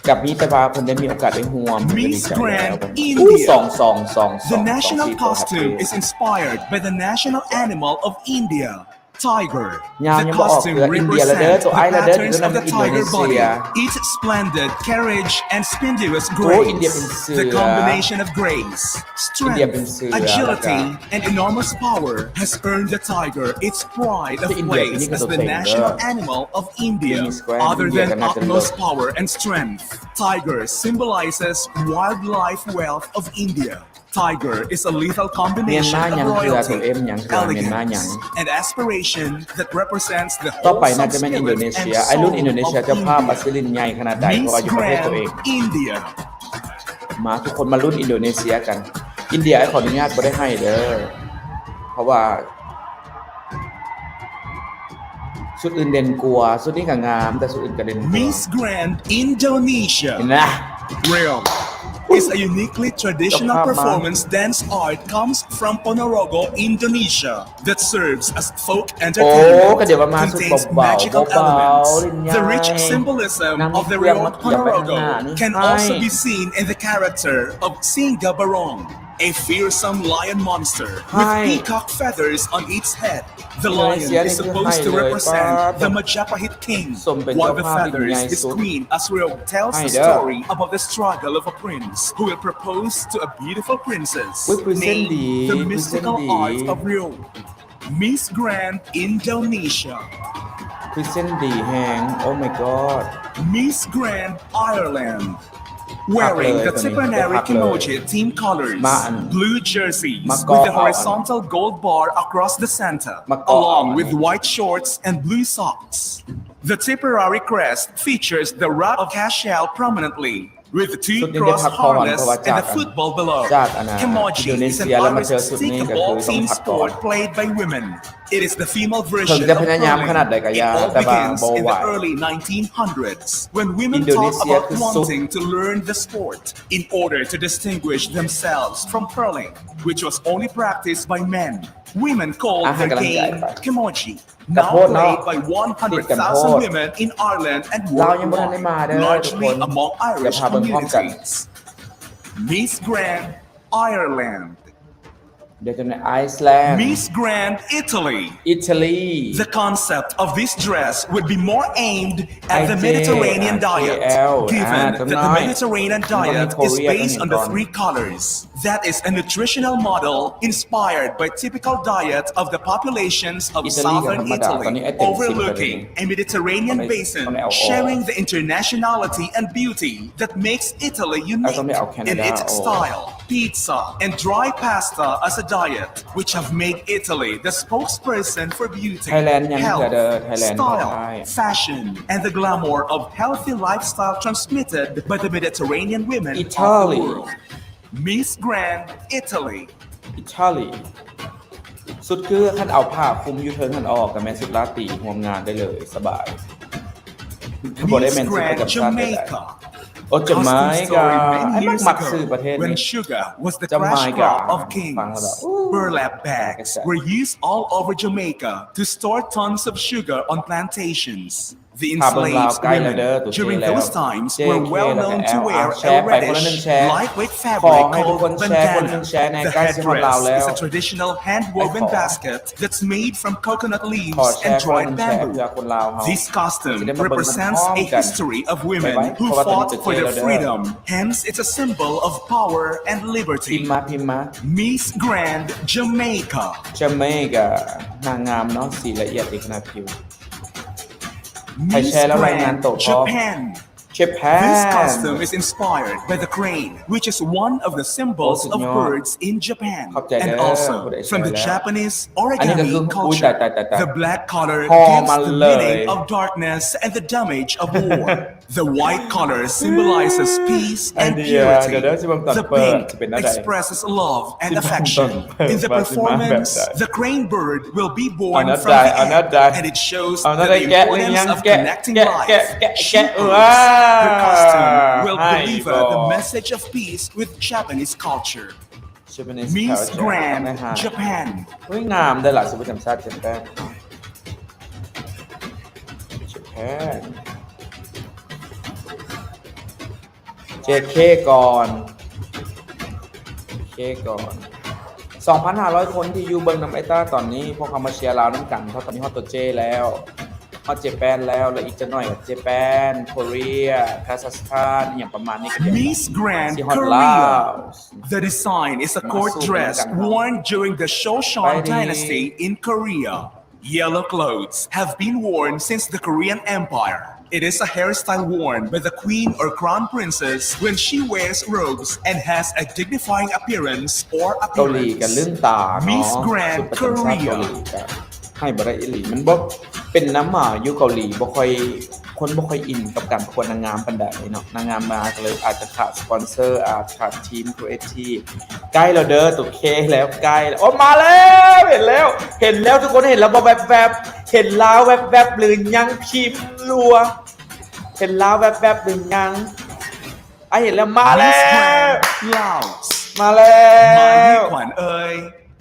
กับมีแต่ว่าเพิ่นได้มีโอกาสได้ร่วม Miss ดีใจแล้ว Grand อู้ India 2 The national costume is inspired by the national animal of India, tiger. ยาว The ยังบ่ออก costume เกลืออินเดียแล้วเด้อ represents ตัว the ไอ้แล้วเด้อ patterns ตัวนั้ of น the อินโดนี tiger เซีย body, its splendid carriage and splendiferous โอ้อินเดีย grace. เป็นเสือ The combination of grace, อินเดียเป็น strength, เสือ agility, แล้วก็ and enormous power has earned the tiger its pride of ที่อินเดีย place นี่ก็ as ตัว the เต็งเด้อ national animal of India. Miss Grand Other India than ก็น่าจะเลิศ utmost power and strength, tiger symbolizes wildlife wealth of India. Tiger is a lethal combination of ยังเกลือตัว royalty, M ยังเกลือเมียนมายัง elegance, and aspiration that represents the ต่อไปน่า wholesome จะเป็นอินโด spirit นี and เซียไอ้รุ่นอินโดนีเซีย soul เจ้า of ภาพบัส India. ซิลินใหญ่ขนาดใดเพราะ Miss ว่าอยู่ประเทศตัว Grand เอง India. มาทุกคนมารุ่นอินโดนีเซียกันอินเดียไอ้ขออนุญาตบ่ได้ให้เด้อเพราะว่าสุดอื่นเด่นกว่าสุดนี้ก็งามแต่สุดอื่นก็เด่นกว่า Miss Grand Indonesia. เห็นนะ Real is a uniquely traditional performance dance art comes from Ponorogo, Indonesia that serves as folk โอ้ entertainment, ก็เดี๋ยวว่ามาสุด contains เบา magical ๆเบา elements. ๆลิ้นใหญ่ The rich symbolism นางมี of the เครื่อง real มาเกี่ยวไปข้างหน้า Ponorogo นี่ can ให้ also be seen in the character of Singa Barong, a fearsome lion monster with Hi. peacock feathers on its head. The lion Indonesia is supposed to นี่คือให้เลย represent ป้า the Majapahit king, สมเป็น while the เจ้าภาพที่ feathers ใหญ่ is สุด queen Asriel tells ให้ the เด้อ story about the struggle of a prince who will propose to a beautiful princess อุ๊ย present named ดี the present mystical ดี art of Rio. Miss Grand Indonesia. พรีเซนต์ดีแฮงโอ้ my god Miss Grand Ireland. Wearing the Tipperary Kimochi team colors, blue jerseys with the horizontal gold bar across the center, along with white shorts and blue socks. The Tipperary crest features the rod of cashel prominently, with the two cross harness and the football below. Kimochi is an artistic ball team sport played by women. It is the female version of curling. It all begins in the early 1900s when women talked about wanting to learn the sport in order to distinguish themselves from curling, which was only practiced by men. Women called the game Kimochi, now played by 100,000 women in Ireland and worldwide, largely among Irish communities. Miss Grand Ireland. เดี๋ยวจะในไอซ์แลนด์ Miss Grand Italy. อิตาลี The concept of this dress would be more aimed at the Mediterranean diet, given that the Mediterranean diet is based on the three colors. That is a nutritional model inspired by typical diet of the populations of southern Italy, overlooking a Mediterranean basin, sharing the internationality and beauty that makes Italy unique in its style. Pizza and dry pasta as a diet, which have made Italy the spokesperson for beauty, health, style, fashion, and the glamour of healthy lifestyle transmitted by the Mediterranean women of the world. Miss Grand Italy. อิตาลีสุดคือคันเอาผ้าคลุมอยู่เทิงคันออกกับแม่นสุดลาตีร่วมงานได้เลยสบายบ่ได้ Miss แม่นสุด Grand กับชาติได้ Jamaica. โอ้จาไมกาไอ้มักซื้อประเทศ when นี้ sugar was the Jamaica. crash crop of kings, ฟังแล้วแบบ burlap bags were used all over Jamaica to store tons of sugar on plantations. The enslaved women during those times were well known to wear a reddish, lightweight fabric called bandana. The headdress is a traditional hand-woven basket that's made from coconut leaves and dried bamboo. This costume represents a history of women who fought for their freedom. Hence, it's a symbol of power and พิ liberty. มพ์มา Miss Grand Jamaica. จาเมกานางงามเนาะสีละเอียดอีกขนาดผิว Miss Grand Japan. This Japan costume is inspired by the crane, which is one of the symbols of birds in Japan, and also from the Japanese origami culture. The black color gives the meaning of darkness and the damage of war. The white color symbolizes peace and purity. The pink expresses love and affection. In the performance, the crane bird will be born from the air, and it shows the importance of connecting life. Her costume will deliver the message of peace with Japanese culture. Miss Grand Japan. เฮ้ยงามได้หลายสุภาพชาติเต็มแป้ง Japan Japan JK ก่อน JK ก่อน 2,500 คนที่อยู่เบิ่งนำไอ้ต้าตอนนี้พวกเขามาเชียร์ลาวนำกันเพราะตอนนี้ฮอตตัวเจแล้วฮอตเจแปนแล้วอีกจะหน่อยกับเจแปนโคเรียคาซัคสถานอย่างประมาณนี้ก็เดี๋ยว Miss Grand ที่ฮอตลา Korea. ว The design is a court dress worn during the Joseon dynasty in Korea. Yellow clothes have been worn since the Korean Empire. It is a hairstyle worn by the queen or crown princess when she wears robes and has a dignifying appearance or เกาหลีกัน appearance. เรื่องตาเนาะ Miss Grand สุดประจำชาติเกา Korea. หลีก็ให้บ่ได้อีหลีมันบ่เป็นน้ำอยู่เกาหลีบ่ค่อยคนบ่ค่อยอินกับการประกวดนางงามปานใดเนาะนางงามมาก็เลยอาจจะขาดสปอนเซอร์อาจขาดทีมครีเอทีฟใกล้แล้วเด้อตุ๊กเคแล้วใกล้แล้วโอ้มาแล้วเห็นแล้วทุกคนเห็นแล้วบ่แวบๆเห็นลาวแวบๆหรือยังพิมพ์รัวเห็นลาวแวบๆหรือยังเห็นแล้วมาแล้ว Miss Grand Laos. มาแล้ว My Kwan Ơi.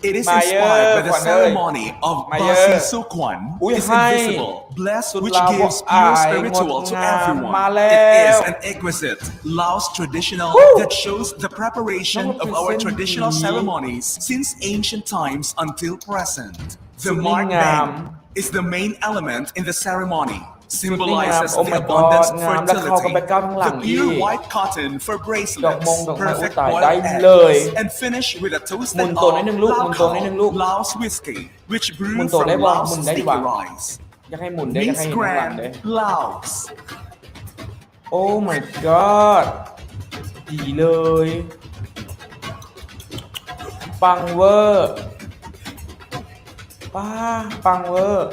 It is inspired by the ceremony of Basi Sukwan. It's invisible, blessed, which gives pure spiritual to everyone. It is an exquisite Laos traditional that shows the preparation of our traditional ceremonies since ancient times until present. The mark band is the main element in the ceremony. Symbolizes the abundance fertility. The pure white cotton for bracelets, perfect boiled eggs, and finish with a toasted alcohol, Laos whiskey, which brewed from Laos sticky rice. อยากให้หมุนได้อยาก Miss ให้เห็นข้างหลัง Grand ได้ Laos. Oh my god ดีเลยปังเวอร์ปังเวอร์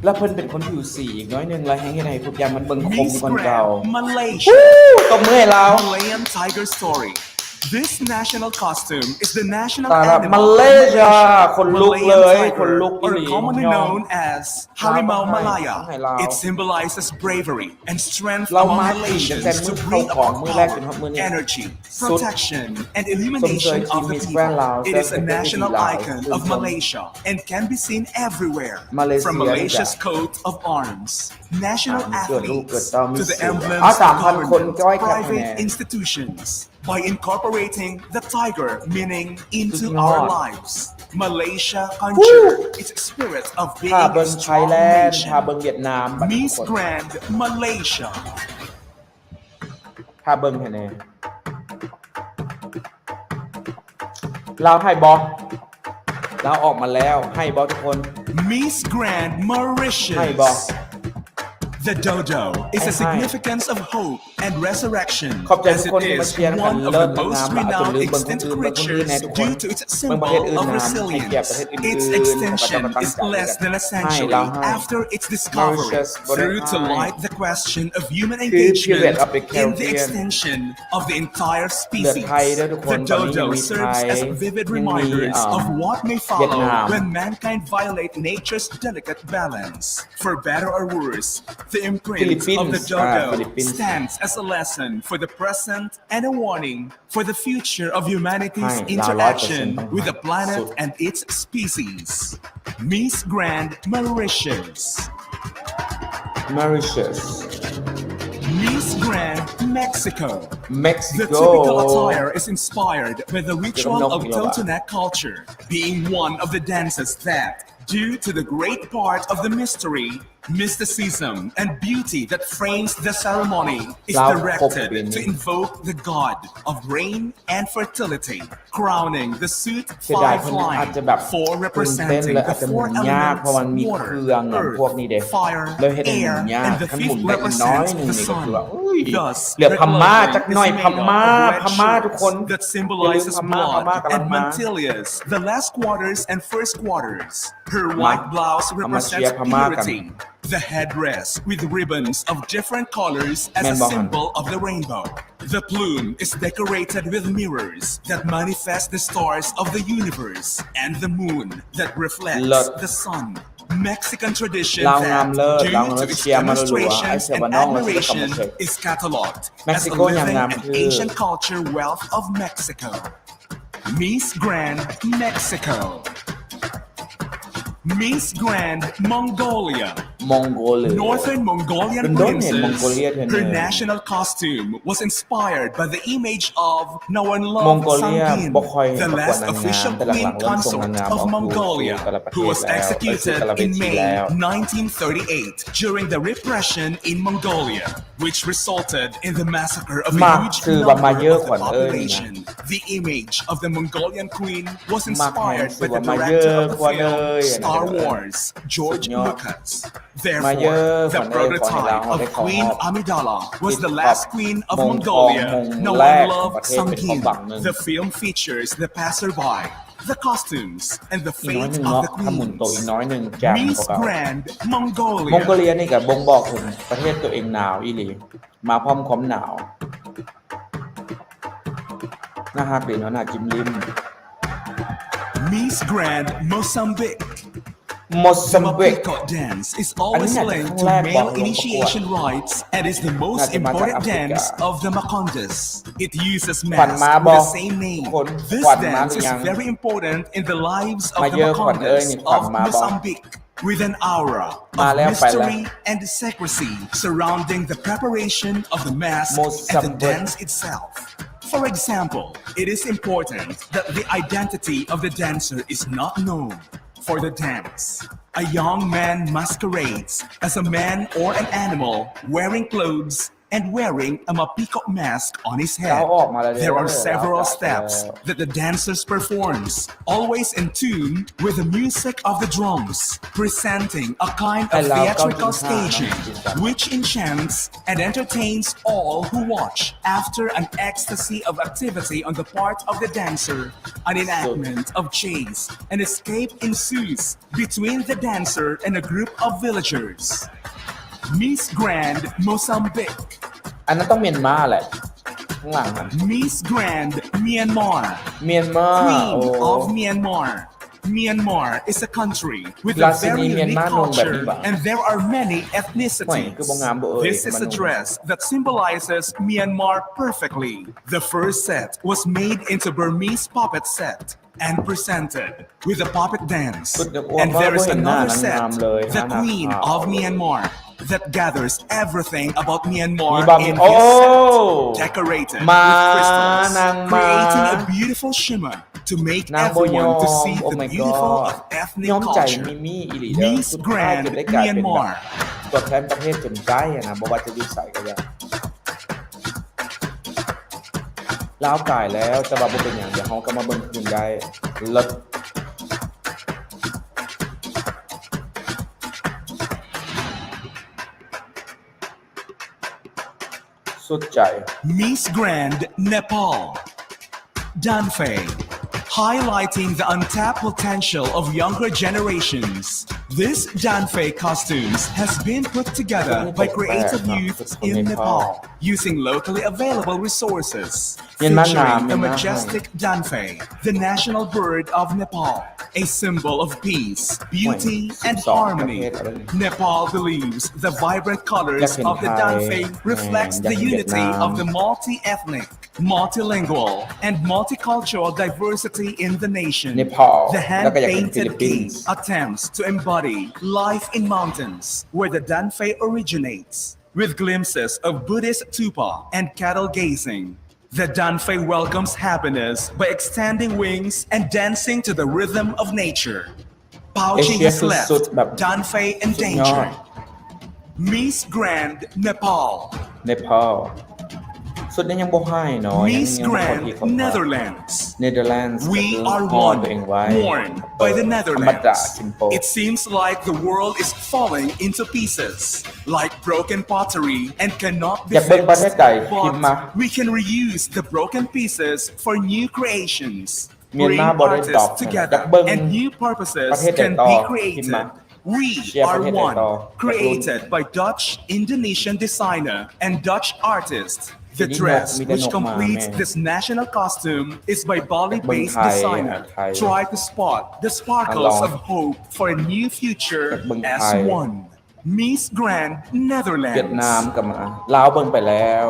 แล้วเพิ่นเป็นคนผิวสีอีกน้อยนึงแล้วแฮงเฮ็ดให้ทุกอย่างมันเบิ่งคม Miss กว่าเก่า Grand Malaysia. ตบมือให้เรา Malayan tiger story. This national costume is the national ตาละ animal มา of เลเซีย Malaysia. คนลุกเลย Malayan คนลุก tiger, อี or หลี commonly ยอม known as Harimau Malaya. It symbolizes bravery and strength เรา among มาตีกัน Malaysians แต่มื to อเข้า bring ของ about มือแรกจน power, ถึงมือนี้ energy, สุด protection, and สม illumination เคยที of มิ the สแกรนด์ people. ลาว It is a แต่เป็น national ที่ลาว icon of Malaysia and can be seen everywhere. มาเลเซีย From Malaysia's coat of arms, national เกิดลูก athletes, เกิดเต้ามี to the เสือ emblems 3,000 คน of ก้อยแข่ง private แน่ institutions. By incorporating the tiger meaning into สุดยอด our lives, Malaysia conjured its spirit of ถ้า being เบิ่ a งไทย strong แลนด์ถ้า nation. เบิ่งเวียดนามบัดนี้ Miss คน Grand Malaysia. ถ้าเบิ่งแค่นี้ลาวให้บ่ลาวออกมาแล้วให้บ่ทุกคน Miss Grand ให้บ่ Mauritius. The dodo is a significance of hope and resurrection, ขอบใจ as ทุก it คนที่มา is เชียร์กัน one of เลิศ the นางงาม most ละจน renowned ลืมเบิ่งคน extinct อื่นเบิ่งคนอื่น creatures แน่ทุกคน due to its เบิ่งประเท symbol ศอื่น of งามให้เกียรติ resilience. ประเทศอื่น Its ๆแล้วก็จะ extension มาตั้ง is ใจ less than a ให้ century เราให้ after its discovery, Mauritius บ่ได้ through to ให้ light the question of human คือ period engagement of the in the Caribbean extension of the entire เลือด species. ไทยด้วยทุกคน The ตอนนี้ยัง dodo มีไท serves ย as vivid ยังมี reminders of what may เวียด follow นาม when mankind violate nature's delicate balance. For better or worse, the imprint of the dodo stands as a lesson for the present and a warning for the future of humanity's ให้ interaction 100% with the planet and its species. Miss Grand Mauritius. Mauritius Miss Grand Mexico. The Mexico typical attire is inspired by the ritual of Ito ba? Totonac culture, being one of the dances that, due to the great part of the mystery, mysticism, and beauty that frames the ceremony, is Lao directed Kopin. to invoke the god of rain and fertility, crowning the suit เสียดาย five เพิ่นอาจ line จะแบบ for ตื่นเต้น representing และ the อาจจะหมุ four นยากเพราะมัน elements มีเครื่อง water, พวกนี้เด้ earth, fire, เลยเฮ็ดให้หมุ air, นยาก and the คันหมุน fifth ได้อีกน้อยห represents นึง the นี่ก็คือว่า sun. อุ้ย Thus, เหลือพม่า the จักหน่อย clothing พ is made ม่า of red พม่าทุกคน shirts that อย่าลืม symbolizes พม่า blood กำลัง and มา Mantillius, the last quarters and first quarters. Her white blouse represents Pama kan. purity. The headdress with ribbons of different colors as a Men bahan. symbol of the rainbow. The plume is decorated with mirrors that manifest the stars of the universe and the moon that reflects Lot. the sun. Mexican tradition ลาวงาม that, เลิศ due ลาว to เลิศ its เชียร์มารัวๆไอ้ demonstrations เสีย and ว่าน้องเราจะกลับ admiration, มาเช็ค is catalogued as a Mexico อย่าง living งาม and คือ ancient culture wealth of Mexico. Miss Grand Mexico. Miss Grand Mongolia. Mongolia Northern Mongolian Don't name princess. Mongolia Her then. national costume was inspired by the image of Nawanlov Mongolia Sangin, บ่ค่อย the ประกวด last นางงาม official แต่หลั queen งๆเริ่มส่งนาง consort งาม of ออกสู่ Mongolia, แต่ละประเท who ศ was แล้วไปสู่ executed แต่ละเว in ที May แล้ว 1938 during the repression in Mongolia, which resulted in the massacre of a มัก huge ชื่อว่ามาเย number อะ of ขวั the ญเอ้ยนี่นะ population. The image of the Mongolian queen was มักแฮง inspired ชื่ by อ the ว่ามาเย director อะ of the ขวัญเอ้ film ย Star Wars, George สุดยอด Lucas. มาเยอะ Therefore, ขวั the ญเอ้ยขอให้เรา prototype ได้ of เข้าร Queen อบ Amidala was ติด the ท็อป last queen of มงทอง Mongolia, มงแรกของ Nawanlov ประเทศเป็นความ Sangin. หวังหนึ่ง The film features the passerby, the costumes, and the อีกน้อย fate หนึ่ง of เนาะ the ถ้าหมุนโต queens. อีกน้อยหนึ่งแจ่ม Miss กว่าเก่า Grand มองโก Mongolia. เลียนี่ก็บ่งบอกถึงประเทศตัวเองหนาวอีหลีมาพร้อมความหนาวน่าฮักดีเนาะน่าจิ้มลิ้ม Miss Grand Mozambique. โมซัม The บิก Mapiko dance is always linked to male initiation rites and is the most important dance of the Makondes. It uses masks with the same name. This dance is very important in the lives of the Makondes of Mozambique, with an aura of mystery and secrecy surrounding the preparation of the mask and the dance itself. For example, it is important that the identity of the dancer is not known. For the dance, a young man masquerades as a man or an animal wearing clothes and wearing a Mapiko mask on his head. There are several steps that the dancers performs, always in tune with the music of the drums, presenting a kind of theatrical staging, which enchants and entertains all who watch. After an ecstasy of activity on the part of the dancer, an enactment of chase and escape ensues between the dancer and a group of villagers. Miss Grand Mozambique. อันนั้นต้องเมียนมาแหละข้างหลังนั้น Miss Grand Myanmar. เมียนมา Queen โอ้ of Myanmar. Myanmar is a country with a ราชิ very นีเมียน unique มานุ่งแบบนี้ culture บ่ and there are many ห่วย ethnicities. คือบ่งามบ่เอ่ย This is a dress that symbolizes Myanmar perfectly. The first set was made into Burmese puppet set and presented with a puppet dance. And there is another set, the Queen of Myanmar, that gathers everything about Myanmar in this set, decorated with crystals, creating a beautiful shimmer to make นางโบยอ everyone to ม see โอ้ the my beautiful god of ethnic ย้อมใจ culture. มีอีหลีเด้อ Miss สุดท้าย Grand จะได้กลายเป็นแบบ Myanmar. ตัวแทนประเทศจนได้อะนะบ่ว่าจะอยู่ไสก็ได้ลาวกายแล้วแต่ว่าบ่เป็นหยังเดี๋ยวเฮาก็มาเบิ่งคืนได้เลิศสุดใจ Miss Grand Nepal. Danfei. Highlighting the untapped potential of younger generations. This Danfei costumes has been put together by creative youth in Nepal using locally available resources, featuring the majestic Danfei, the national bird of Nepal, a symbol of peace, beauty, and harmony. Nepal believes the vibrant colors of the Danfei reflects the unity of the multi-ethnic, multilingual, and multicultural diversity in the nation. The hand-painted gate attempts to embody life in mountains, where the Danfei originates, with glimpses of Buddhist tupa and cattle gazing. The Danfei welcomes happiness by extending wings and dancing to the rhythm of nature. Pouching has left Danfei endangered. Miss Grand Nepal. เนปาลสุดนี้ยังบ่ให้เนาะ Miss Grand Netherlands. เนเธอร์แลนด์ We are ตัวเอง one, ไว้ worn by the ธรรมดา Netherlands. ซิมโป It seems like the world is falling into pieces, like broken pottery, and cannot be อยากเบิ่งประเทศ fixed. ใดพิมพ์มา But we can reuse the broken pieces for new creations. เมียน Bring มาบ่ได้ตอบ artists อยาก together, เบิ่ง and new purposes ประเทศใด can ต่อ be พิมพ์มา created. We เชียร์ประ are เทศใด one, ต่อ created by Dutch Indonesian designer and Dutch artist. The dress which completes this national costume is by Bali-based designer. Try to spot the sparkles of hope for a new future as one. Miss Grand เวียดนาม Netherlands. กับลาวเบิ่งไปแล้ว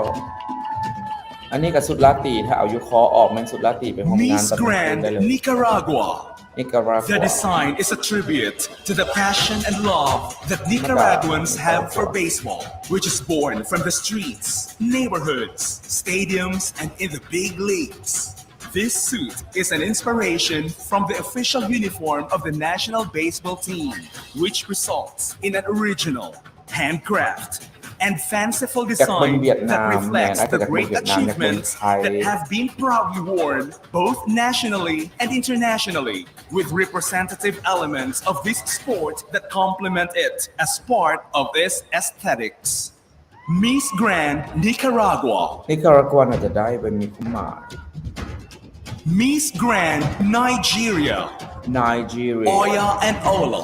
อันนี้กับสุดลาตีถ้าเอายูคอออกมันสุดลาตีไปห้องงาน Miss ตอนกลางคืน Grand ได้เลย Nicaragua. The design is a tribute to the passion and love that Nicaraguans have for baseball, which is born from the streets, neighborhoods, stadiums, and in the big leagues. This suit is an inspiration from the official uniform of the national baseball team, which results in an original, handcraft, and fanciful design that reflects the great achievements that have been proudly worn both nationally and internationally, with representative elements of this sport that complement it as part of its aesthetics. Miss Grand Nicaragua น่าจะได้ไปมีความหมาย Miss Grand Nigeria Oya and Ola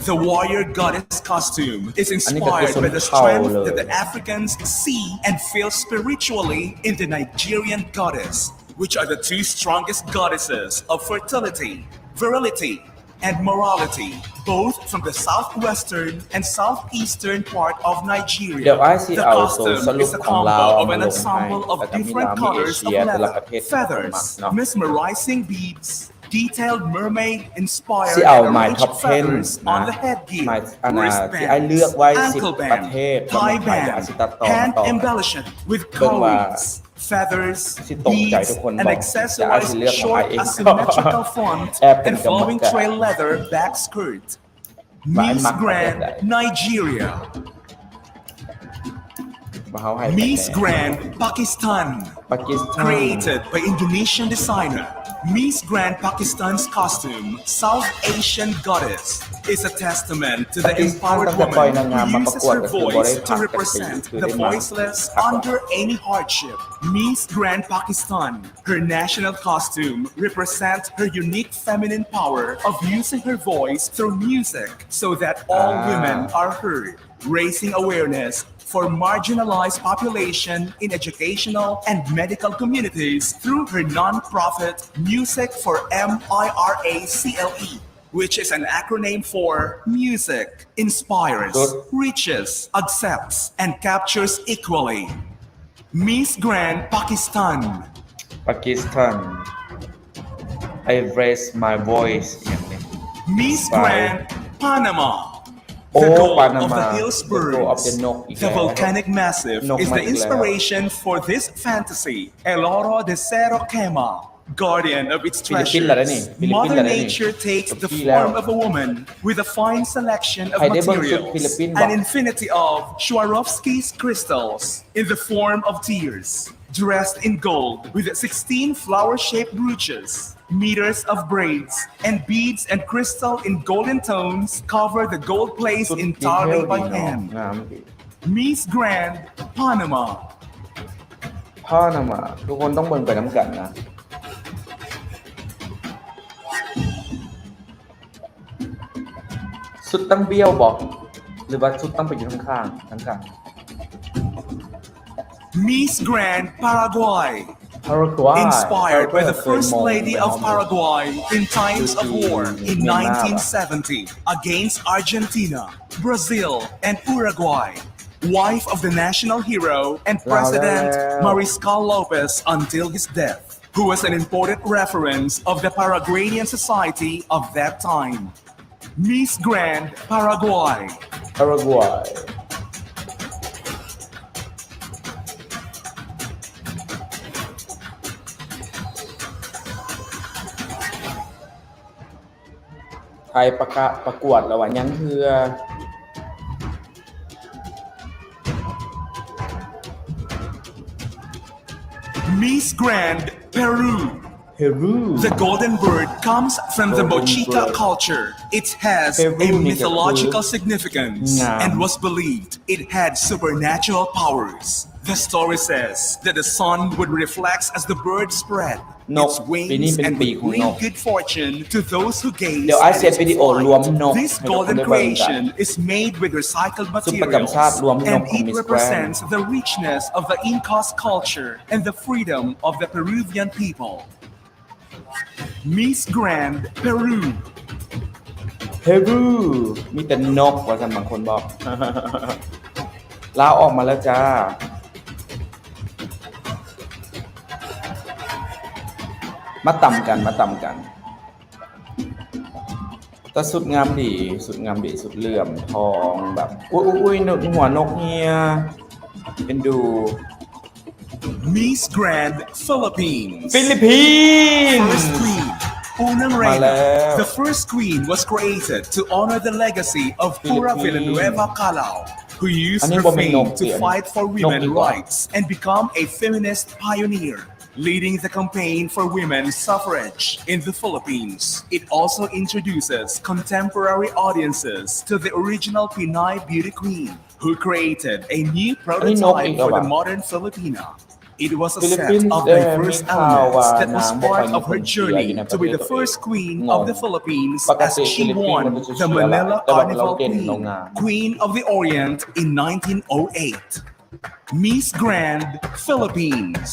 The warrior goddess costume is inspired by the strength that the Africans see and feel spiritually in the Nigerian goddess, which are the two strongest goddesses of fertility, virility, and morality, both from the southwestern and southeastern part of Nigeria. The costume is a combo of an ensemble of different colors of leather, feathers, mesmerizing beads,detailed mermaid-inspired arranged feathers on the headgear, wristbands, ankle band, tie band, hand embellishment with cowries, feathers, beads, and accessorized short asymmetrical font and flowing trail leather back skirt. Miss Grand Nigeria Miss Grand Pakistan Created by Indonesian designer Miss Grand Pakistan's costume, South Asian goddess, is a testament to the empowered woman who uses her voice to represent the voiceless under any hardship. Miss Grand Pakistan, her national costume, represents her unique feminine power of using her voice through music so that all women are heard, raising awareness for marginalized population in educational and medical communities through her non-profit Music for MIRACLE, which is an acronym for Music Inspires, Reaches, Accepts, and Captures Equally. Miss Grand Pakistan I raise my voice Miss Grand Panama The goal of the Hillsborough, the volcanic massif, is the inspiration for this fantasy. El Oro de Cerro Quema, guardian of its treasures. Mother Nature takes the form of a woman with a fine selection of materials, an infinity of Swarovski's crystals in the form of tears, dressed in gold with 16 flower-shaped brooches.Meters of braids and beads and crystal in golden tones cover the gold place entirely by hand. Miss Grand Panama ทุกคนต้องเบิ่งไปน้ำกันนะสุดตั้งเบี้ยวบอกหรือว่าสุดตั้งไปอยู่ข้างMiss Grand Paraguay.Inspired by the First Lady of Paraguay in times of war in 1970 against Argentina, Brazil, and Uruguay. Wife of the national hero and President Mariscal Lopez until his death, who was an important reference of the Paraguayan society of that time. Miss Grand Paraguay.ไทยประกวดแล้วว่ายังเฮือ Miss Grand Peru The golden bird comes from the Mochica culture. It has a mythological significance and was believed it had supernatural powers. The story says that the sun would reflect as the bird spread its wings and would bring good fortune to those who gaze at its flight. This golden creation is made with recycled materials and it represents the richness of the Incas culture and the freedom of the Peruvian people. Miss Grand Peru มีแต่นกว่าซั่นบางคนบอก ลาออกมาแล้วจ้ามาต่ำกัน แต่สุดงามดีสุดเหลื่อมทองแบบอุ้ยๆนึกหัวนกเฮียเป็นดู Miss Grand Philippines. Philippines First Queen Unang Maleo. Reina. The first queen was created to honor the legacy of Pura Philippines. Villanueva Calao, who used Ano her ba may fame nok to yan? fight for Nok women's iba? rights and become a feminist pioneer, leading the campaign for women's suffrage in the Philippines. It also introduces contemporary audiences to the original Pinay beauty queen, who created a new prototype for the modern Filipina. It was a set Philippines of diverse elements that was part of her journey to be the first queen of the Philippines as she won the Manila Carnival Queen of the Orient in 1908. Miss Grand Philippines.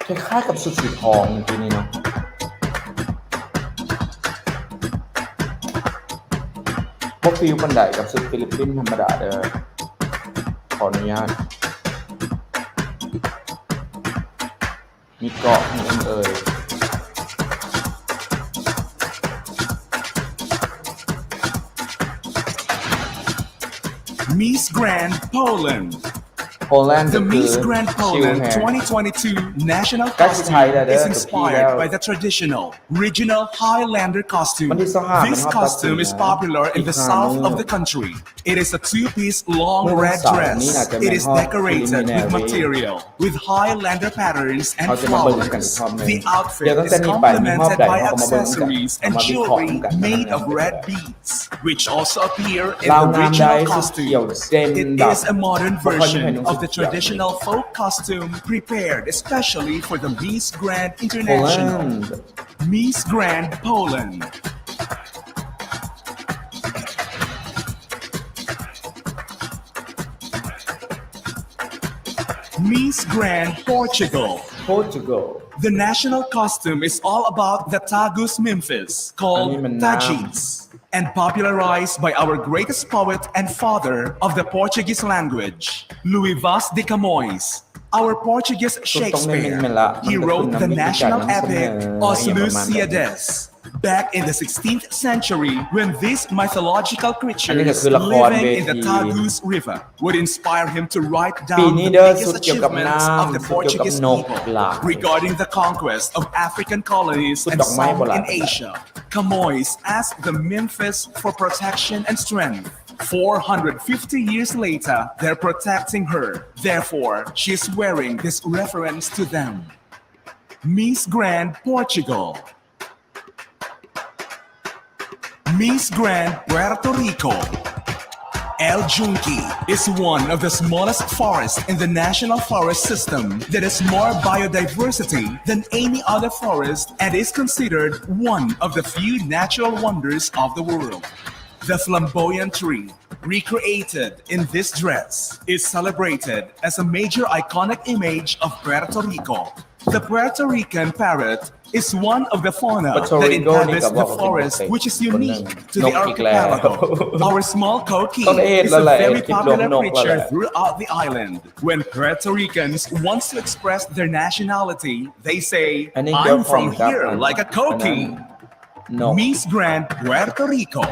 คล้ายๆกับสุดสีทองทีนี้เนาะบ่ฟีลปานใดกับสุดฟิลิปปินส์ธรรมดาเด้อขออนุญาตมีเกาะมีอันเอ่ยMiss Grand Poland. โปแลนด์ The คือ Miss Grand ชิล Poland แฮง 2022 national ใกล้สิไทย costume แล้วเด้อ is ตุกกี้แล้ว inspired by the traditional regional Highlander costume. วันที่25 This มันฮอต costume ตัด is สิน popular in the อีก south มื้อ of the country. It is a two-piece long มื้อวัน red เสาร์นี้ dress. น่าจะ It แม่น is ฮอต decorated with preliminary material with Highlander patterns and เขาจะมาเบิ่งกันอีก flowers. รอบหนึง The เดี๋ยว outfit ตั้งแต่ is นี้ไปมีฮอบ complemented ใด by เขาก็มาเบิ่งกัน accessories เอา and มาวิเคราะห์ jewelry กัน made of นะ red beads, which also appear in ลาว the งามใด regional สุดเกี่ยว costume. เด่น It แบบ is a modern บ่ค่อยมีใคร version นุ่ง of สุ the ดเกี่ยว traditional folk costume prepared especially for the Miss Grand International. Poland Miss Grand Poland. Miss Grand Portugal. Portugal The national costume is all about the Tagus Memphis, called Ani man Tajis, and popularized by our greatest poet and father of the Portuguese language, Luís Vaz de Camões. Our Portuguese Shakespeare. He wrote the national epic Os Lusíadas. Back in the 16th century, when these mythological creatures living in the Tagus River would inspire him to write down the biggest achievements of the Portuguese people regarding the conquest of African colonies and some in Asia. Camões asked the Memphis for protection and strength. 450 years later, they're protecting her. Therefore, she is wearing this reference to them. Miss Grand Portugal. Miss Grand Puerto Rico. El Junqui is one of the smallest forests in the national forest system that has more biodiversity than any other forest and is considered one of the few natural wonders of the world. The flamboyant tree, recreated in this dress, is celebrated as a major iconic image of Puerto Rico. The Puerto Rican parrot is one of the fauna that inhabits the forest, which is unique to the archipelago. Our small coquille is a very popular creature throughout the island. When Puerto Ricans want to express their nationality, they say, "I'm from here like a coquille." Miss Grand Puerto Rico.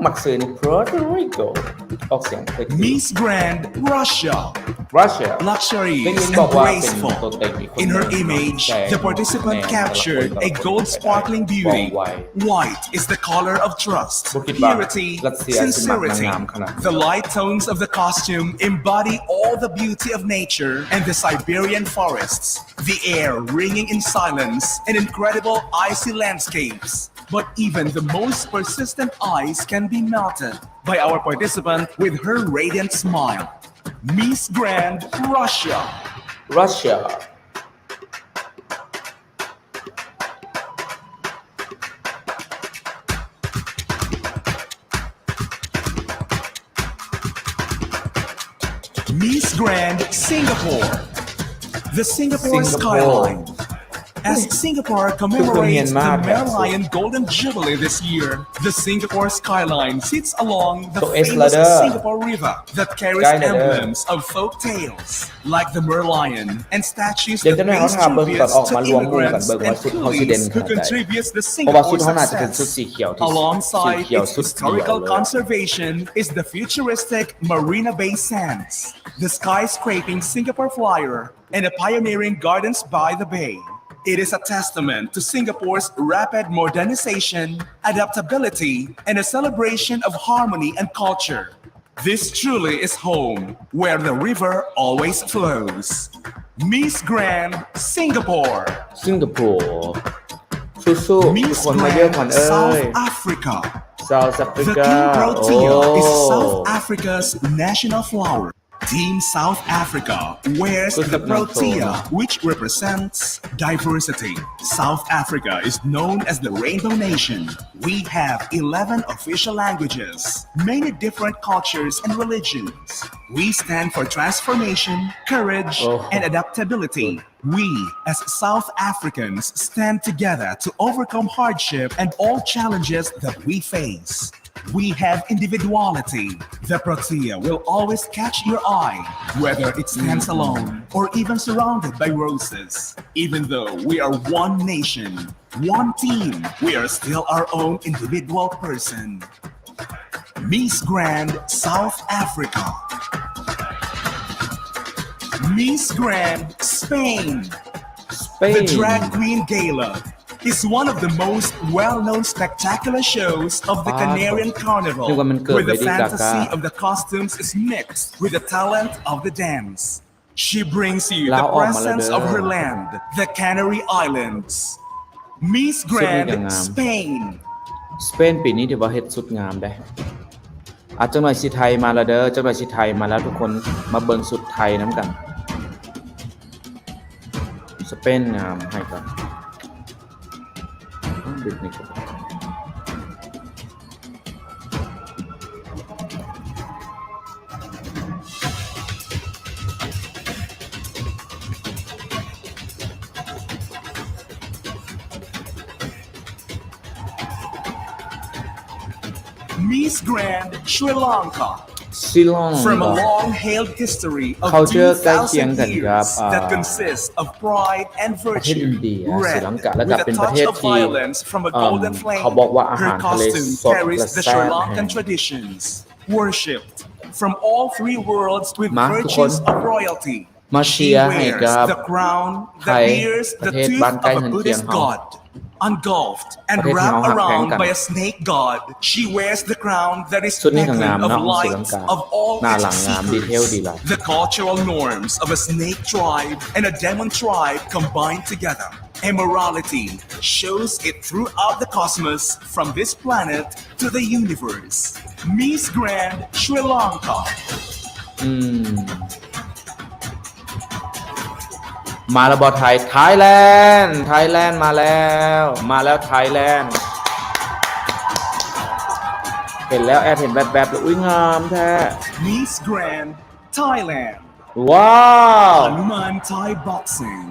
มักซื้อใน Puerto Rico ออกเสียง Miss Grand Russia. Russia Luxurious ได้ยิน and บอกว่าเป็น graceful. ตัวเต็งอีกคน In her หนึ่ง image, แสง the participant แนว captured a gold sparkling ว่อง beauty. ไว White is the color of trust, บ่คิดว่า purity, รัสเซียสิมัก sincerity. งามขนาดนั้น The light tones of the costume embody all the beauty of nature and the Siberian forests, the air ringing in silence and incredible icy landscapes. But even the most persistent ice can be melted by our participant with her radiant smile. Miss Grand Russia. Russia Miss Grand Singapore. The Singapore skyline. As Singapore commemorates the Merlion Golden Jubilee this year, the Singapore skyline sits along the famous Singapore River that carries emblems of folk tales like the Merlion and statues that pay tribute to immigrants and coolies who contribute the Singapore success. Alongside its historical conservation is the futuristic Marina Bay Sands, the skyscraping Singapore Flyer, and the pioneering Gardens by the Bay. It is a testament to Singapore's rapid modernization, adaptability, and a celebration of harmony and culture. This truly is home, where the river always flows. Miss Grand Singapore. Singapore สู้ๆทุก Miss คนมาเยอะก่อน Grand เอ้ย South Africa. South The Africa king protea is South โอ้ Africa's national flower. Team South Africa wears the protea, which represents diversity. South Africa is known as the Rainbow Nation. We have 11 official languages, many different cultures and religions. We stand for transformation, courage, and adaptability. We, as South Africans, stand together to overcome hardship and all challenges that we face. We have individuality. The protea will always catch your eye, whether it stands alone or even surrounded by roses. Even though we are one nation, one team, we are still our own individual person. Miss Grand South Africa. Miss Grand Spain. The Drag Queen Gala is one of the most well-known spectacular shows of the Canarian Carnival, where the fantasy of the costumes is mixed with the talent of the dance. She brings you the presence of her land, the Canary Islands. Miss Grand Spain. สเปนปีนี้ถือว่าเฮ็ดสุดงามได้จังหน่อยสิไทยมาแล้วเด้อจังหน่อยสิไทยมาแล้วทุกคนมาเบิ่งสุดไทยนํกันสเปนงามให้กันบิดนี่ครับ Miss Grand Sri Lanka. ศรีลังกา From a long-hailed history of culture ใกล้เคี 2,000 ยงกันครับ years that consists of pride and ประเทศ virtue, อินเดียศรี red ลังกาและก็ with เป็น a ประเท touch ศ of ที่ violence from a golden เขา flame. บอกว่าอาหา Her รทะเล costume สด carries และ the แซ่ Sri บ Lankan traditions, worshipped from all three worlds with มาทุกคน virtues of royalty. มาเชี She ยร์ให้กับ wears the crown ไท that ย bears ประ the เทศ tooth บ้านใกล้ of a เฮือนเคียง Buddhist เฮา god. Engulfed and ประเทศที่ wrapped เราหักแพง around กัน by a snake god, she wears the crown that is ชุดนี้ก็งาม beacon เนาะ of ของศรี light ลังกา of all หน้า its หลังงามดีเทล secrets. ดีหลาย The cultural norms of a snake tribe and a demon tribe combined together. Immorality shows it throughout the cosmos from this planet to the universe. Miss Grand Sri Lanka. มาแล้วบ่ไทยไทยแลนด์มาแล้วไทยแลนด์เห็นแล้วแอดเห็นแวบๆแล้วอุ้ยงามแท้ Miss Grand Thailand. ว้าว Hanuman Thai boxing.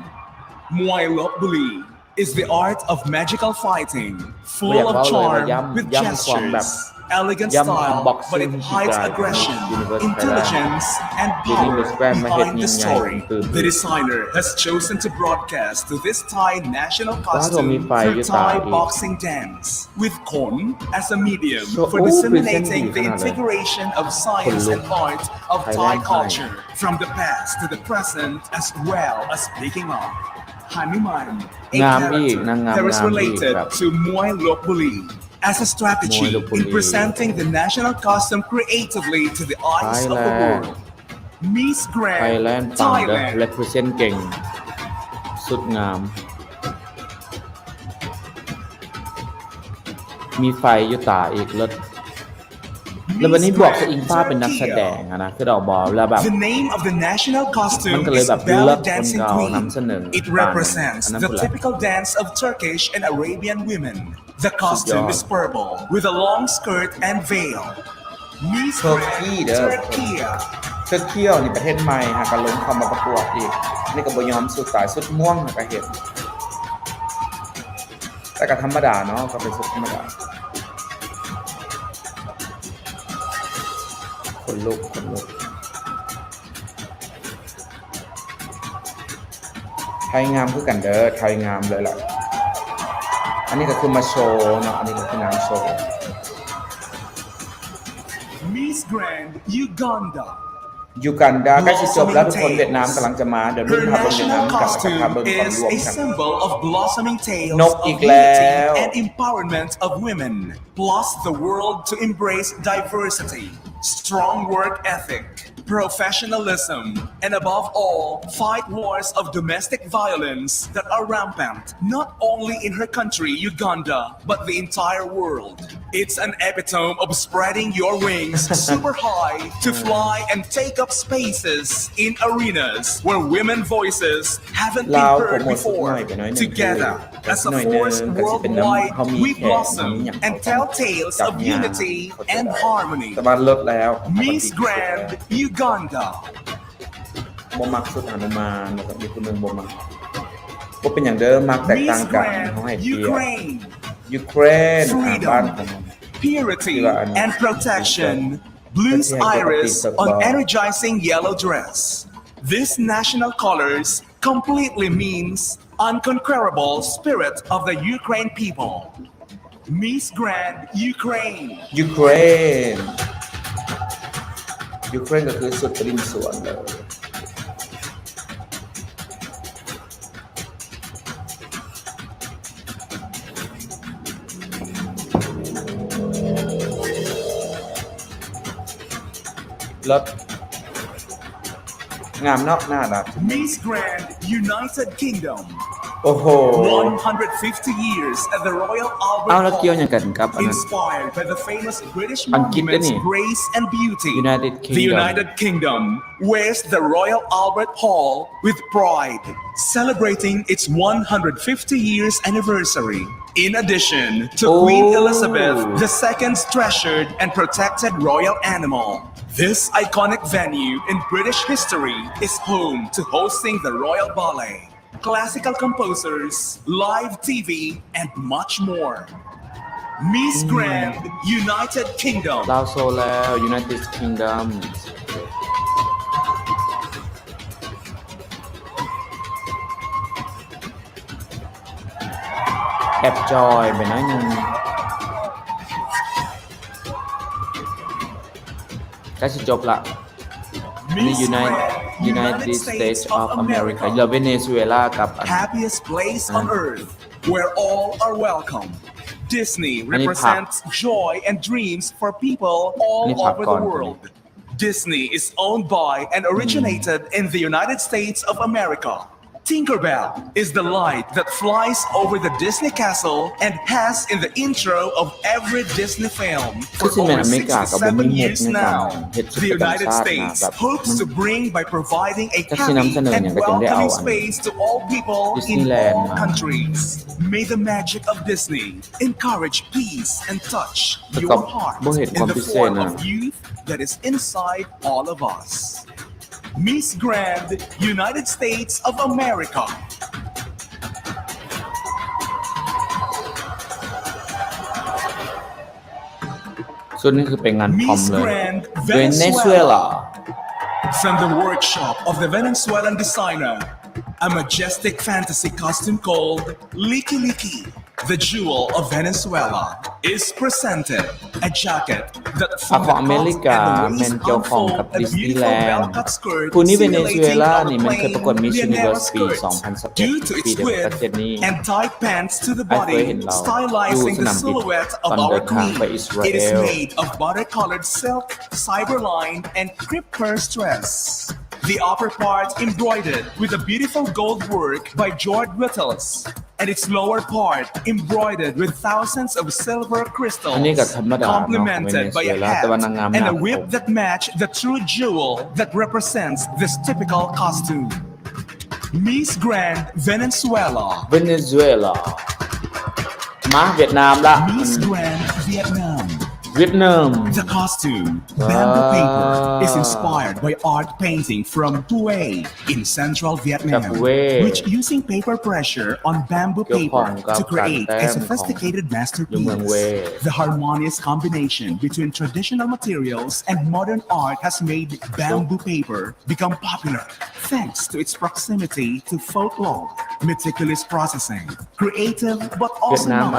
Muay Lokbuli is the art of magical fighting, full of charm with gestures, elegant style, but it hides aggression, intelligence, and power behind the story. The designer has chosen to broadcast to this Thai national costume through Thai boxing dance, with Khon as a medium for disseminating the integration of science and art of Thai culture from the past to the present, as well as speaking of Hanuman, a character that is related to Muay Lokbuli. As a strategy in presenting the national costume creatively to the eyes of the world. Miss ไทย Grand แลนด์ปังเด้อ Thailand. represent เก่งสุดงามมีไฟอยู่ตาอีกแล้ววันนี้บอกจะอิงฟ้าเป็นนักแสดงนะคือดอกบอลแล้วแบบ The name of the national มัน costume ก็เลย is แบบเลือก Belly คน Dancing เก่า Queen. นำเสนอ It represents the typical dance of Turkish and Arabian women. The costume is purple with a long skirt and veil. Miss Turkey Grand เด้อ Turkey. เสื้อเขี้ยวนี่ประเทศใหม่หากระลงเข้ามาประกวดอีกนี่ก็บ่ยอมสุดสายสุดม่วงหากระเห็น แต่ก็ธรรมดาเนาะก็เป็นสุดธรรมดาคนลุกไทยงามคือกันเด้อไทยงามเลยล่ะอันนี้ก็คือมาโชว์เนาะอันนี้ก็คือนางโชว์ Miss Grand Uganda ยูกันดาใกล้สิจบแล้วทุกคนเวียดนามกำลังจะมาเดี๋ยวรุ่น Her พาเบิ่งเวียดนาม national กับพา costume เบิ่งความ is รวม a กัน symbol of blossoming tales น of กอีกแล้ beauty ว and empowerment of women, plus the world to embrace diversity, strong work ethic, professionalism, and above all, fight wars of domestic violence that are rampant, not only in her country, Uganda, but the entire world. It's an epitome of spreading your wings super high to fly and take up spaces in arenas where women's voices haven't been heard before. Together, as a force worldwide, we blossom and tell tales of unity and harmony. ตะวันเลิศแล้ว Miss Grand Uganda บ่มักสุดหนุมานแล้วก็มีคนนึงบ่มักบ่เป็นหยังเด้อมักแตกต่าง Miss กัน Grand เฮาให้เกียรติ Ukraine ยูเครนบ้านของมัน Purity and protection blues iris on energizing yellow dress. This national colors completely means unconquerable spirit of the Ukraine people. Miss Grand Ukraine ยูเครนก็คือสุดริมสวนเลยรถงามเนาะน่ารัก Miss Grand United Kingdom โอ้โห 150 years at the Royal เอาแล้ว Albert เกี่ยวหยังกันครับอันนั้น Inspired by the famous British อังกฤษด้วย monuments นี่ Grace and Beauty, United the Kingdom United Kingdom wears the Royal Albert Hall with pride, celebrating its 150 years anniversary. In addition to Queen Elizabeth II's treasured and protected royal animal, this iconic venue in British history is home to hosting the Royal Ballet, classical composers, live TV, and much more. Miss Grand United Kingdom ลาวโซแล้ว United Kingdom แอบจอยไปหน่อยนึงใกล้สิจบละนี่ Miss United States of America แล้วเวเนซุเอลากับ happiest place on earth where all are welcome. Disney represents joy and dreams for people all over the world. Disney is owned by and originated in the United States of America. Tinkerbell is the light that flies over the Disney castle and has in the intro of every Disney film for over 67 years now. The United States hopes to bring by providing a happy and welcoming space to all people in all countries. May the magic of Disney encourage peace and touch your heart in the form of youth that is inside all of us. Miss Grand United States of America. ส่วนนี้คือเป็นงานพร้อม Miss เลย Grand เวเนซุเอลา From the workshop of the Venezuelan designer, a majestic fantasy costume called Liki Liki, the jewel of Venezuela, is presented. A jacket that from the ของอเมริกา top แม and น the เกี่ยว waist ข้อง unfold กับ a ดิสนีย์ beautiful แลนด์ bell-cut skirt ผู้นี้เวเนซุเอลา simulating นี่มันเคยประกวด Miss plain Universe ปี Viennese skirt. Due to 2011 ปี its เดียวกับประเทศ width นี้ and tight pants to the ไอ้เคย body, เห็นเราอยู่ stylizing ส the นามบิน silhouette ต of อนเดิ our นทาง queen. ไปอิสรา It เอ is ล made of butter-colored silk, cyberline, and crepe-purse dress. The upper part embroidered with a beautiful gold work by George Whittles, and its lower part embroidered with thousands of silver อัน crystals, นี้ก็ธรรมดาเนาะ complemented by a แต่ว่านางงาม hat หน้า and a ค whip ม that match the true jewel that represents this typical costume. Miss Grand Venezuela. เวเนซุเอลามาเวียดนามละ Miss Grand Vietnam. Vietnam The costume, bamboo paper, is inspired by art painting from Hue in central Vietnam, which using paper pressure on bamboo paper to create a sophisticated masterpiece. The harmonious combination between traditional materials and modern art has made bamboo paper become popular thanks to its proximity to folklore, meticulous processing, creative but also not.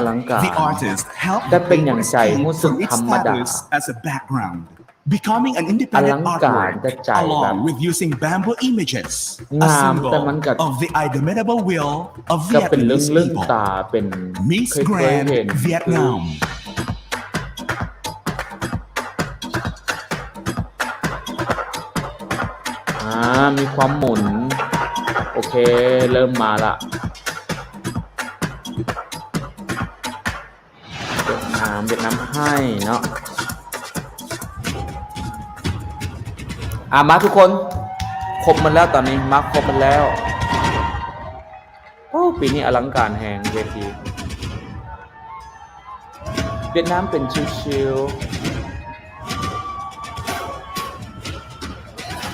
The artist helped the paper escape from its status as a background, becoming an independent artwork along with using bamboo images, a symbol of the indomitable will of ก็เป็นเรื่ Vietnamese อง people. ตาเป็น Miss เคย Grand เห็น Vietnam. มีความหมุนโอเคเริ่มมาละเวียดนามให้เนาะมาทุกคนครบมันแล้วตอนนี้มาครบมันแล้วโอ้ปีนี้อลังการแห่งเวทีเวียดนามเป็นชิวๆ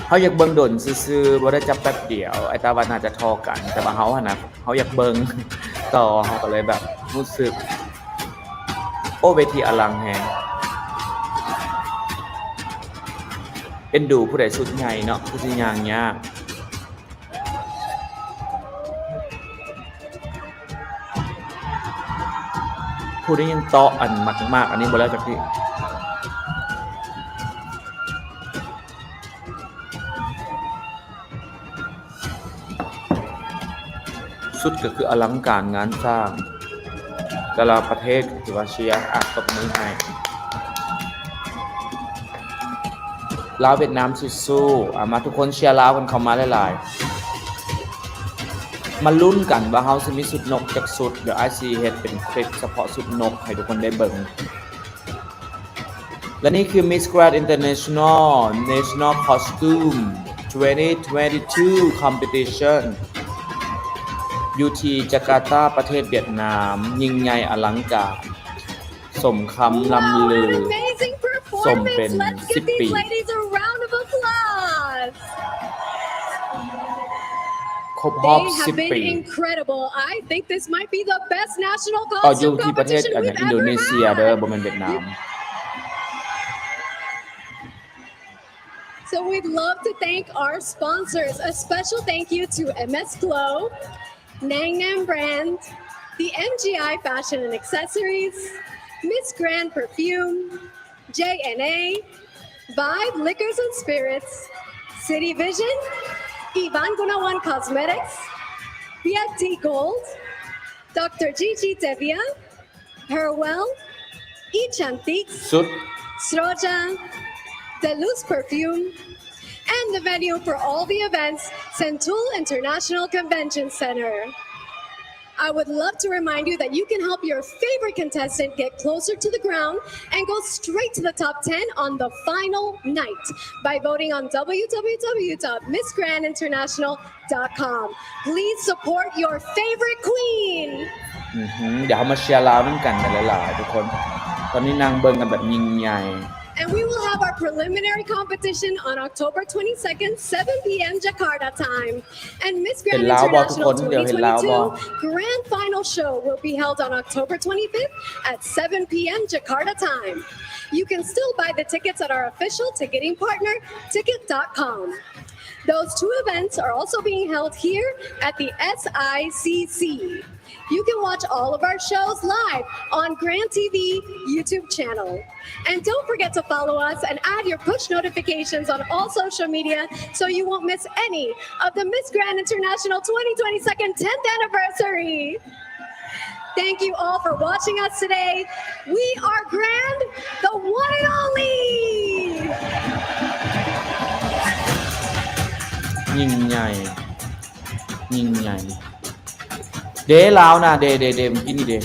เขาอยากเบิ่งดนซื่อๆบ่ได้จับแป๊บเดียวไอ้ตาวันน่าจะทอกันแต่ว่าเฮานะเฮาอยากเบิ่งต่อเฮาก็เลยแบบรู้สึกโอ้เวทีอลังแฮงเอ็นดูผู้ใดชุดใหญ่เนาะผู้สิย่างยากผู้นี้ยังต่ออันมากๆอันนี้บ่แล้วจักทีสุดก็คืออลังการงานสร้างแต่ละประเทศถือว่าเชียร์ตบมือให้ลาวเวียดนามสู้ๆมาทุกคนเชียร์ลาวกันเข้ามาหลายๆมาลุ้นกันว่าเฮาสิมีสุดนกจักสุดเดี๋ยว IC เฮ็ดเป็นคลิปเฉพาะสุดนกให้ทุกคนได้เบิ่งและนี่คือ Miss Grand International National Costume 2022 Competitionอยู่ที่จาการ์ตาประเทศเวียดนามยิ่งใหญ่อลังการสมคำลำลือสมเป็น10 ปีครบรอบ10 ปีอยู่ที่ประเทศอินโดนีเซียเด้อบ่แม่นเวียดนาม So we'd love to thank our sponsors. A special thank you to MS Glow, Nang Nam Brand, the MGI Fashion and Accessories, Miss Grand Perfume, JNA, Vibe Liquors and Spirits, City Vision, Ivan Gunawan Cosmetics, BFT Gold, Dr. Gigi Devia, Herwell, Echantiques, Sroja, Deluz Perfume, and the venue for all the events, Sentul International Convention Center. I would love to remind you that you can help your favorite contestant get closer to the ground and go straight to the top 10 on the final night by voting on www.missgrandinternational.com. Please support your favorite queen. เดี๋ยวเฮามาเชียร์ลาวนำกันหลายๆทุกคนตอนนี้นางเบิ่งกันแบบยิ่งใหญ่ And we will have our preliminary competition on October 22nd, 7 p.m. Jakarta time. And Miss Grand International 2022 Grand Final Show will be held on October 25th at 7 p.m. Jakarta time. You can still buy the tickets at our official ticketing partner, ticket.com. Those two events are also being held here at the SICC. You can watch all of our shows live on Grand TV YouTube channel. And don't forget to follow us and add your push notifications on all social media so you won't miss any of the Miss Grand International 2022 10th anniversary. Thank you all for watching us today. We are Grand, the one and only. ยิ่งใหญ่ยิ่งใหญ่เด้ลาวน่ะเด้เมื่อกี้นี่เด้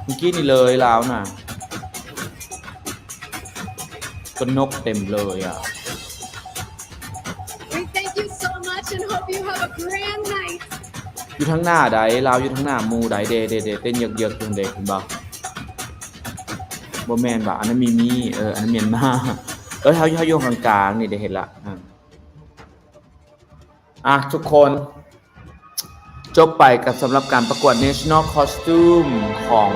เมื่อกี้นี่เลยลาวน่ะก็นกเต็มเลยอ่ะ We thank you so much and hope you have a grand night. อยู่ทั้งหน้าใดลาวอยู่ทั้งหน้าหมู่ใดเด้เต้นเยือกๆตรงเด้คุณบ่ บ่แม่นว่าอันนั้นมีอันนั้นเมียนมาเฮาอยู่กลางๆนี่ได้เห็นละทุกคนจบไปกับสำหรับการประกวด National Costume ของ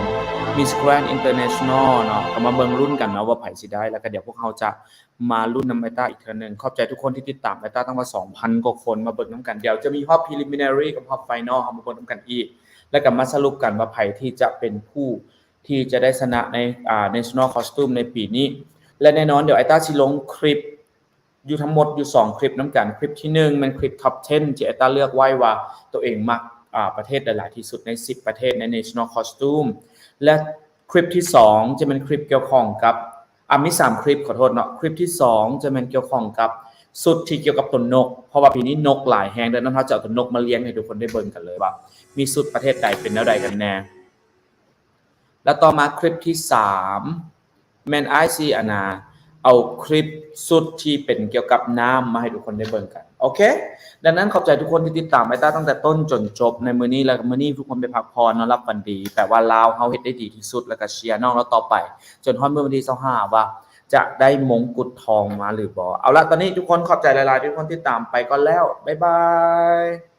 Miss Grand International เนาะก็มาเบิ่งรุ่นกันเนาะว่าไผสิได้แล้วก็เดี๋ยวพวกเราจะมารุ่นนำไอต้าอีกเทื่อนึงขอบใจทุกคนที่ติดตามไอต้าตั้งว่า 2,000 กว่าคนมาเบิ่งนำกันเดี๋ยวจะมีรอบ Preliminary กับรอบ Final เฮามาเบิ่งนำกันอีกแล้วก็มาสรุปกันว่าไผที่จะเป็นผู้ที่จะได้ชนะในNational Costume ในปีนี้และแน่นอนเดี๋ยวไอต้าสิลงคลิปอยู่ทั้งหมดอยู่2คลิปนํกันคลิปที่1มันคลิป Top 10 ที่ไอต้าเลือกไว้ว่าตัวเองมักประเทศหลายๆที่สุดใน10ประเทศใน National Costume และคลิปที่2จะเป็นคลิปเกี่ยวข้องกับมี3คลิปขอโทษเนาะคลิปที่2จะเป็นเกี่ยวข้องกับสุดที่เกี่ยวกับต้นนกเพราะว่าปีนี้นกหลายแฮงดังนั้นเฮาจะเอาต้นนกมาเลี้ยงให้ทุกคนได้เบิ่งกันเลยว่ามีสุดประเทศใดเป็นแนวใดกันแน่แล้วต่อมาคลิปที่3แม่นอ้ายสิเอาคลิปสุดที่เป็นเกี่ยวกับน้ำมาให้ทุกคนได้เบิ่งกันโอเคดังนั้นขอบใจทุกคนที่ติดตามไอต้าตั้งแต่ต้นจนจบในมื้อนี้แล้วมื้อนี้ทุกคนไปพักผ่อนนอนหลับฝันดีแต่ว่าลาวเฮาเฮ็ดได้ดีที่สุดแล้วก็เชียร์น้องเราต่อไปจนฮอดมื้อวันที่25ว่าจะได้มงกุฎทองมาหรือบ่เอาล่ะตอนนี้ทุกคนขอบใจหลายๆทุกคนที่ตามไปก่อนแล้วบ๊ายบาย